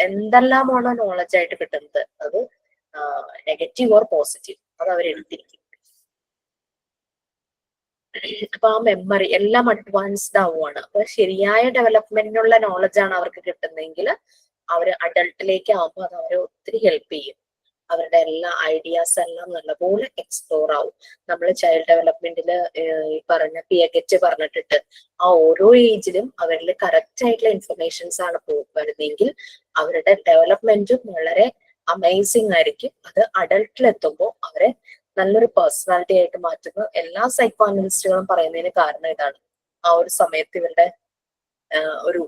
എന്തെല്ലാമാണോ നോളജ് ആയിട്ട് കിട്ടുന്നത്, അത് നെഗറ്റീവ് ഓർ പോസിറ്റീവ്, അത് അവരെടുത്തിരിക്കും. അപ്പൊ ആ മെമ്മറി എല്ലാം അഡ്വാൻസ്ഡ് ആവുകയാണ്. അപ്പൊ ശരിയായ ഡെവലപ്മെന്റിനുള്ള നോളജ് ആണ് അവർക്ക് കിട്ടുന്നതെങ്കിൽ അവര് അഡൾട്ടിലേക്ക് ആവുമ്പോൾ അത് അവരെ ഒത്തിരി ഹെൽപ്പ് ചെയ്യും. അവരുടെ എല്ലാ ഐഡിയാസ് എല്ലാം നല്ലപോലെ എക്സ്പ്ലോർ ആവും. നമ്മൾ ചൈൽഡ് ഡെവലപ്മെന്റിൽ ഈ പറഞ്ഞ PHH പറഞ്ഞിട്ടിട്ട് ആ ഓരോ ഏജിലും അവരിൽ കറക്റ്റ് ആയിട്ടുള്ള ഇൻഫർമേഷൻസ് ആണ് വരുന്നതെങ്കിൽ അവരുടെ ഡെവലപ്മെന്റും വളരെ അമേസിങ് ആയിരിക്കും. അത് അഡൾട്ടിലെത്തുമ്പോൾ അവരെ നല്ലൊരു പേഴ്സണാലിറ്റി ആയിട്ട് മാറ്റുന്നു. എല്ലാ സൈക്കോ അനലിസ്റ്റുകളും പറയുന്നതിന് കാരണം ഇതാണ്. ആ ഒരു സമയത്ത് ഇവരുടെ ഒരു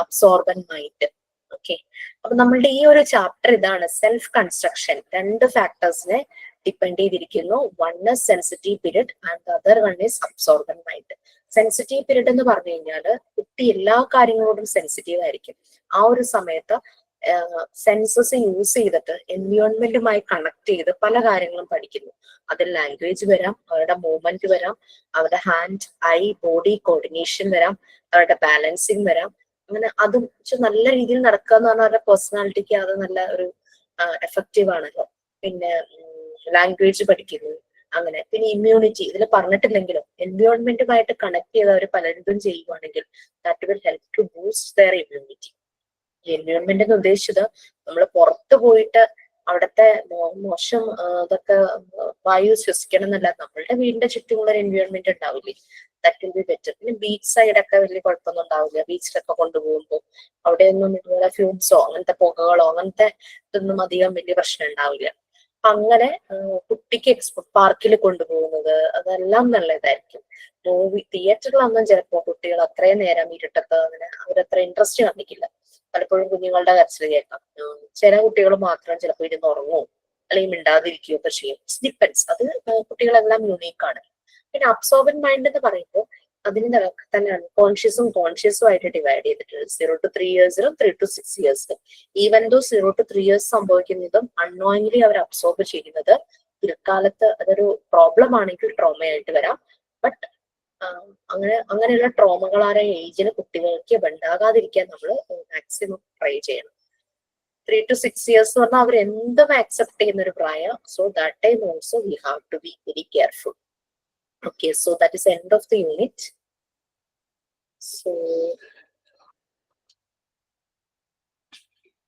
അബ്സോർബൻ മൈൻഡ്. ഓക്കെ, അപ്പൊ നമ്മളുടെ ഈ ഒരു ചാപ്റ്റർ ഇതാണ്, സെൽഫ് കൺസ്ട്രക്ഷൻ. 2 ഫാക്ടേഴ്സിനെ ഡിപ്പെൻഡ് ചെയ്തിരിക്കുന്നു. One is sensitive period and other one is absorbent mind. Sensitive period എന്ന് പറഞ്ഞു കഴിഞ്ഞാൽ കുട്ടി എല്ലാ കാര്യങ്ങളോടും സെൻസിറ്റീവ് ആയിരിക്കും. ആ ഒരു സമയത്ത് സെൻസസ് യൂസ് ചെയ്തിട്ട് എൻവയോൺമെന്റുമായി കണക്ട് ചെയ്ത് പല കാര്യങ്ങളും പഠിക്കുന്നു. അതിൽ ലാംഗ്വേജ് വരാം, അവരുടെ മൂവ്മെന്റ് വരാം, അവരുടെ ഹാൻഡ് ഐ ബോഡി കോർഡിനേഷൻ വരാം, അവരുടെ ബാലൻസിങ് വരാം. അങ്ങനെ അതും നല്ല രീതിയിൽ നടക്കുക എന്ന് പറഞ്ഞാൽ അവരുടെ പേഴ്സണാലിറ്റിക്ക് അത് നല്ല ഒരു എഫക്റ്റീവ് ആണല്ലോ. പിന്നെ ലാംഗ്വേജ് പഠിക്കുന്നു, അങ്ങനെ. പിന്നെ ഇമ്മ്യൂണിറ്റി ഇതിൽ പറഞ്ഞിട്ടില്ലെങ്കിലും എൻവയോൺമെന്റുമായിട്ട് കണക്ട് ചെയ്ത് അവർ പലതും ചെയ്യുവാണെങ്കിൽ that will help to boost their immunity. Environment എന്ന് ഉദ്ദേശിച്ചത് നമ്മൾ പുറത്ത് പോയിട്ട് അവിടുത്തെ മോശം ഇതൊക്കെ വായു ശ്വസിക്കണം എന്നല്ല, നമ്മളുടെ വീടിന്റെ ചുറ്റുമുള്ള ഒരു എൻവയോൺമെന്റ് ഉണ്ടാവില്ലേ, ദാറ്റ് വിൽ ബി ബെറ്റർ. പിന്നെ ബീച്ച് സൈഡൊക്കെ വലിയ കുഴപ്പമൊന്നും ഉണ്ടാവില്ല. ബീച്ചിലൊക്കെ കൊണ്ടുപോകുമ്പോൾ അവിടെയൊന്നും ഇതുപോലെ ഫ്യൂംസോ അങ്ങനത്തെ പുകകളോ അങ്ങനത്തെ ഇതൊന്നും അധികം വലിയ പ്രശ്നം ഉണ്ടാവില്ല. അങ്ങനെ കുട്ടിക്ക് പാർക്കിൽ കൊണ്ടുപോകുന്നത് അതെല്ലാം നല്ലതായിരിക്കും. തിയേറ്ററിലൊന്നും ചിലപ്പോ കുട്ടികൾ അത്രയും നേരം ഇരുട്ടത്ത് അങ്ങനെ അവരത്ര ഇൻട്രസ്റ്റ് കാണിക്കില്ല. പലപ്പോഴും കുഞ്ഞുങ്ങളുടെ കരച്ചിൽ കേൾക്കാം. ചില കുട്ടികൾ മാത്രം ചിലപ്പോൾ ഇരുന്ന് ഉറങ്ങുമോ അല്ലെങ്കിൽ മിണ്ടാതിരിക്കുകയോ ഒക്കെ ചെയ്യും. ഡിപ്പെൻസ്. അത് കുട്ടികളെല്ലാം യൂണീക്ക് ആണ്. പിന്നെ അബ്സോർബൻ മൈൻഡ് എന്ന് പറയുമ്പോൾ അതിന് തന്നെ കോൺഷ്യസും ആയിട്ട് ഡിവൈഡ് ചെയ്തിട്ടുണ്ട്. 0 to 3 ഇയേഴ്സിലും 3 to 6 ഇയേഴ്സിലും. ഈവൻ ദോ 0 to 3 ഇയേഴ്സ് സംഭവിക്കുന്നതും അൺനോയിങ്ലി അവർ അബ്സോർബ് ചെയ്യുന്നത് പിൽക്കാലത്ത് അതൊരു പ്രോബ്ലം ആണെങ്കിൽ ട്രോമയായിട്ട് വരാം. ബട്ട് അങ്ങനെയുള്ള ട്രോമകളായ ഏജിന് കുട്ടികൾക്ക് ഉണ്ടാകാതിരിക്കാൻ നമ്മൾ മാക്സിമം ട്രൈ ചെയ്യണം. 3 to 6 ഇയേഴ്സ് എന്ന് പറഞ്ഞാൽ അവർ എന്തും ആക്സെപ്റ്റ് ചെയ്യുന്ന ഒരു പ്രായം. So that time also we have to be very careful. Okay, so that is end of the unit. So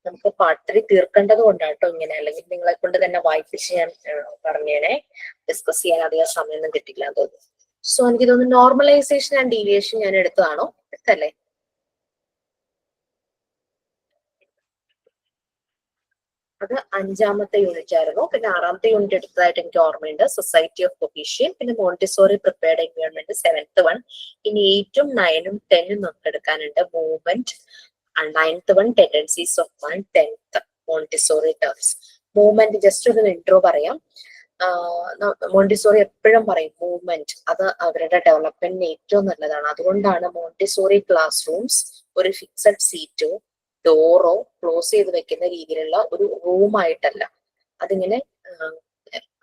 നമുക്ക് പാർട്ട് 3 തീർക്കേണ്ടത് കൊണ്ടാട്ടോ ഇങ്ങനെ, അല്ലെങ്കിൽ നിങ്ങളെ കൊണ്ട് തന്നെ വായിപ്പിച്ച് ഞാൻ പറഞ്ഞേനെ. ഡിസ്കസ് ചെയ്യാൻ അധികം സമയമൊന്നും കിട്ടില്ല എന്ന് തോന്നുന്നു. സോ എനിക്ക് തോന്നുന്നു നോർമലൈസേഷൻ ആൻഡ് ഡീവിയേഷൻ ഞാൻ എടുത്തതാണോ? എടുത്തല്ലേ? അത് 5ാമത്തെ യൂണിറ്റ് ആയിരുന്നു. പിന്നെ 6ാമത്തെ യൂണിറ്റ് എടുത്തതായിട്ട് എനിക്ക് ഓർമ്മയുണ്ട്, സൊസൈറ്റി ഓഫ് കൊഹീഷൻ. പിന്നെ Montessori prepared environment 7th one. ഇനി 8ഉം 9ഉം 10ഉം നമുക്ക് എടുക്കാനുണ്ട്. Movement 9th one, tendencies of mind 10th Montessori terms. Movement just ഒരു ഇൻട്രോ പറയാം. മോണ്ടിസോറി എപ്പോഴും പറയും മൂവ്മെന്റ് അത് അവരുടെ ഡെവലപ്മെന്റിന് ഏറ്റവും നല്ലതാണ്. അതുകൊണ്ടാണ് മോണ്ടിസോറി ക്ലാസ് റൂംസ് ഒരു ഫിക്സഡ് സീറ്റോ ഡോറോ ക്ലോസ് ചെയ്ത് വെക്കുന്ന രീതിയിലുള്ള ഒരു റൂമായിട്ടല്ല, അതിങ്ങനെ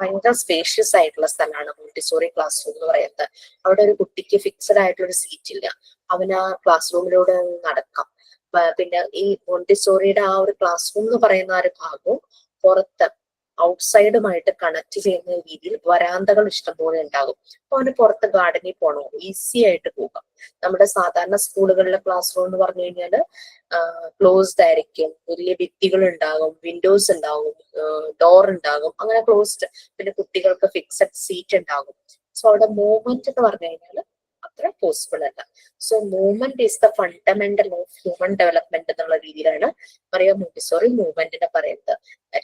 ഭയങ്കര സ്പേഷ്യസ് ആയിട്ടുള്ള സ്ഥലമാണ് മോണ്ടിസോറി ക്ലാസ് റൂം എന്ന് പറയുന്നത്. അവിടെ ഒരു കുട്ടിക്ക് ഫിക്സഡ് ആയിട്ടുള്ള ഒരു സീറ്റ് ഇല്ല, അവന് ആ ക്ലാസ് റൂമിലൂടെ നടക്കാം. പിന്നെ ഈ മോണ്ടിസോറിയുടെ ആ ഒരു ക്ലാസ് റൂം എന്ന് പറയുന്ന ആ ഒരു ഭാഗവും പുറത്ത് ഔട്ട്സൈഡുമായിട്ട് കണക്ട് ചെയ്യുന്ന രീതിയിൽ വരാന്തകൾ ഇഷ്ടംപോലെ ഉണ്ടാകും. അപ്പൊ അവന് പുറത്ത് ഗാർഡനിൽ പോകണോ, ഈസി ആയിട്ട് പോകാം. നമ്മുടെ സാധാരണ സ്കൂളുകളിലെ ക്ലാസ് റൂം എന്ന് പറഞ്ഞു കഴിഞ്ഞാല് ക്ലോസ്ഡ് ആയിരിക്കും, വലിയ ഭിത്തികൾ ഉണ്ടാകും, വിൻഡോസ് ഉണ്ടാകും, ഡോർ ഉണ്ടാകും, അങ്ങനെ ക്ലോസ്ഡ്. പിന്നെ കുട്ടികൾക്ക് ഫിക്സഡ് സീറ്റ് ഉണ്ടാകും. സോ അവിടെ മൂവ്മെന്റ് എന്ന് പറഞ്ഞു കഴിഞ്ഞാൽ അത്ര പോസിബിൾ അല്ല. So movement is the fundamental of human development എന്നുള്ള രീതിയിലാണ് മറിയ മോണ്ടിസോറി മൂവ്മെന്റിനെ പറയുന്നത്.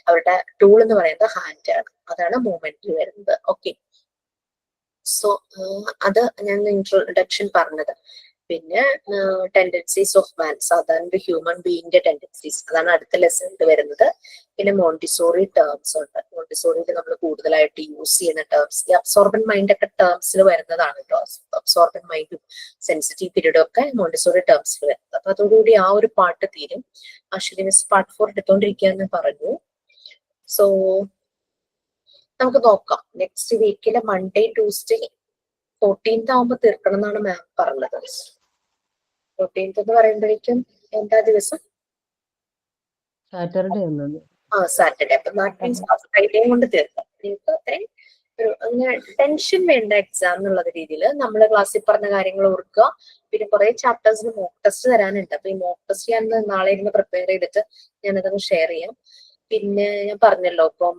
അവരുടെ ടൂൾ എന്ന് പറയുന്നത് ഹാൻഡ് ആണ്, അതാണ് മൂവ്മെന്റിൽ വരുന്നത്. ഓക്കെ, സോ അത് ഞാൻ ഇൻട്രൊഡക്ഷൻ പറഞ്ഞത്. പിന്നെ ടെൻഡൻസീസ് ഓഫ് മാൻ, സാധാരണ ഒരു ഹ്യൂമൻ ബീയിന്റെ ടെൻഡൻസീസ്, അതാണ് അടുത്ത ലെസണിൽ വരുന്നത്. പിന്നെ മോണ്ടിസോറി ടേംസ് ഉണ്ട്. മോണ്ടിസോറിയിൽ നമ്മൾ കൂടുതലായിട്ട് യൂസ് ചെയ്യുന്ന ടേംസ് ഈ അബ്സോർബൻ മൈൻഡ് ഒക്കെ ടേംസിൽ വരുന്നതാണ് കേട്ടോ. അബ്സോർബൻ മൈൻഡും സെൻസിറ്റീവ് പീരീഡും ഒക്കെ മോണ്ടിസോറി ടേംസിൽ വരുന്നത്. അപ്പൊ അതോടുകൂടി ആ ഒരു പാർട്ട് തീരും. അശ്വതി മിസ് പാർട്ട് 4 എടുത്തോണ്ടിരിക്കുകയെന്ന് പറഞ്ഞു. സോ നമുക്ക് നോക്കാം. നെക്സ്റ്റ് വീക്കിലെ മൺഡേ ട്യൂസ്ഡേ 14th ആവുമ്പോ തീർക്കണം എന്നാണ് മാം പറഞ്ഞത്. 14th എന്ന് പറയുമ്പോഴേക്കും എന്താ ദിവസം? സാറ്റർഡേ എന്നത്. സാറ്റർഡേ. അപ്പൊ ദാറ്റ് മീൻസ് ഫ്രൈഡേ കൊണ്ട് തീർക്കാം. നിങ്ങൾക്ക് അത്രയും ഒരു അങ്ങനെ ടെൻഷൻ വേണ്ട എക്സാം എന്നുള്ള രീതിയിൽ നമ്മൾ ക്ലാസ്സിൽ പറഞ്ഞ കാര്യങ്ങൾ ഓർക്കുക. പിന്നെ കുറെ ചാപ്റ്റേഴ്സിന് മോക്ക് ടെസ്റ്റ് തരാനുണ്ട്. അപ്പൊ ഈ മോക്ക് ടെസ്റ്റ് ഞാൻ നാളെ ഇരുന്ന് പ്രിപ്പയർ ചെയ്തിട്ട് ഞാനതൊന്ന് ഷെയർ ചെയ്യാം. പിന്നെ ഞാൻ പറഞ്ഞല്ലോ, ഇപ്പം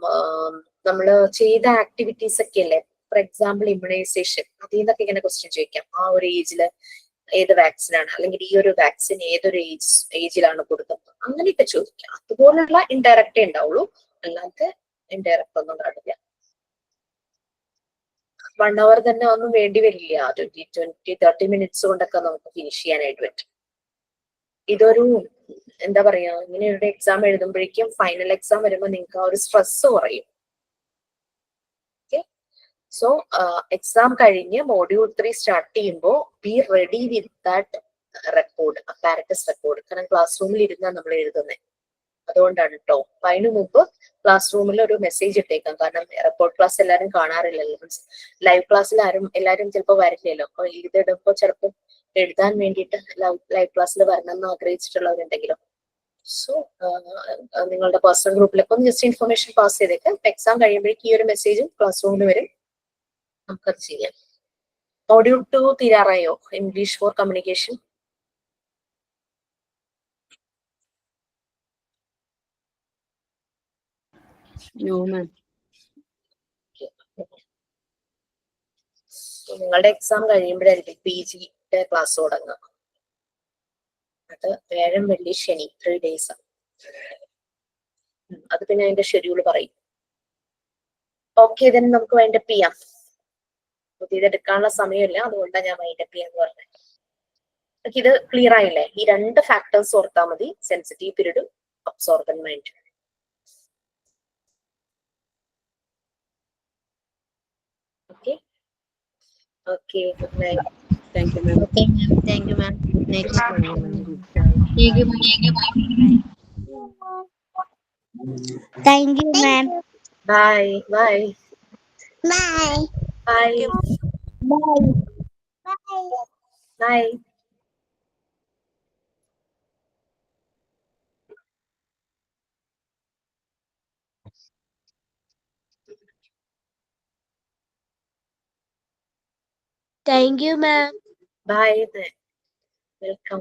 നമ്മൾ ചെയ്ത ആക്ടിവിറ്റീസ് ഒക്കെ അല്ലേ, ഫോർ എക്സാമ്പിൾ ഇമ്മ്യൂണൈസേഷൻ, അതിൽ നിന്നൊക്കെ ഇങ്ങനെ ക്വസ്റ്റ്യൻ ചോദിക്കാം. ആ ഒരു ഏജില് ഏത് വാക്സിൻ ആണ്, അല്ലെങ്കിൽ ഈ ഒരു വാക്സിൻ ഏതൊരു ഏജിലാണ് കൊടുക്കുന്നത്, അങ്ങനെയൊക്കെ ചോദിക്കാം. അതുപോലുള്ള ഇൻഡയറക്റ്റേ ഉണ്ടാവുള്ളൂ, അല്ലാതെ ഇൻഡയറക്റ്റ് ഒന്നും കാണില്ല. 1 hour തന്നെ ഒന്നും വേണ്ടി വരില്ല. 20-30 മിനിറ്റ്സ് കൊണ്ടൊക്കെ നമുക്ക് ഫിനിഷ് ചെയ്യാനായിട്ട് പറ്റും. ഇതൊരു എന്താ പറയാ, ഇങ്ങനെ ഒരു എക്സാം എഴുതുമ്പോഴേക്കും ഫൈനൽ എക്സാം വരുമ്പോൾ നിങ്ങൾക്ക് ആ ഒരു സ്ട്രെസ് കുറയും. സോ എക്സാം കഴിഞ്ഞ് മോഡ്യൂൾ 3 സ്റ്റാർട്ട് ചെയ്യുമ്പോൾ be ready with that record, apparatus record. കാരണം ക്ലാസ് റൂമിൽ ഇരുന്നാണ് നമ്മൾ എഴുതുന്നത്, അതുകൊണ്ടാണ് കേട്ടോ. അപ്പൊ അതിനു മുമ്പ് ക്ലാസ് റൂമിൽ ഒരു മെസ്സേജ് ഇട്ടേക്കാം. കാരണം റെക്കോർഡ് ക്ലാസ് എല്ലാവരും കാണാറില്ലല്ലോ, ലൈവ് ക്ലാസ്സിൽ എല്ലാവരും ചിലപ്പോൾ വരില്ലല്ലോ. അപ്പൊ ഇതിടുമ്പോൾ ചിലപ്പോൾ എഴുതാൻ വേണ്ടിയിട്ട് ലൈവ് ക്ലാസ്സിൽ വരണം എന്ന് ആഗ്രഹിച്ചിട്ടുള്ളവരുണ്ടെങ്കിലും സോ നിങ്ങളുടെ പേഴ്സണൽ ഗ്രൂപ്പിലൊക്കെ ഒന്ന് ജസ്റ്റ് ഇൻഫർമേഷൻ പാസ് ചെയ്തേക്കാം. എക്സാം കഴിയുമ്പോഴേക്കും ഈ ഒരു മെസ്സേജും ക്ലാസ് റൂമിൽ വരും, നമുക്കത് ചെയ്യാം. മോഡ്യൂൾ 2 തീരാറായോ? English for communication. നിങ്ങളുടെ എക്സാം കഴിയുമ്പോഴായിരിക്കും PGയുടെ ക്ലാസ് തുടങ്ങുക. അത് വ്യാഴം വെള്ളി ശനി 3 days ആണ്. അത് പിന്നെ അതിന്റെ ഷെഡ്യൂൾ പറയും. ഓക്കെ, then നമുക്ക് വൈൻഡപ്പ് ചെയ്യാം. പുതിയതെടുക്കാനുള്ള സമയമില്ല, അതുകൊണ്ടാണ് ഞാൻ വൈൻഡപ്പ് ചെയ്യാന്ന് പറഞ്ഞത്. ഇത് ക്ലിയർ ആയില്ലേ? ഈ 2 ഫാക്ടേഴ്സ് ഓർത്താൽ മതി, സെൻസിറ്റീവ് പീരീഡും absorbent mind. Okay okay, good night. Thank you ma'am. Okay, ma'am. Thank you, ma'am. Next. Thank you, ma'am. Thank you, ma'am. Thank you, ma'am. Bye bye Bye. Bye Bye. Bye. Bye. Thank you, ma'am. Bye. Welcome.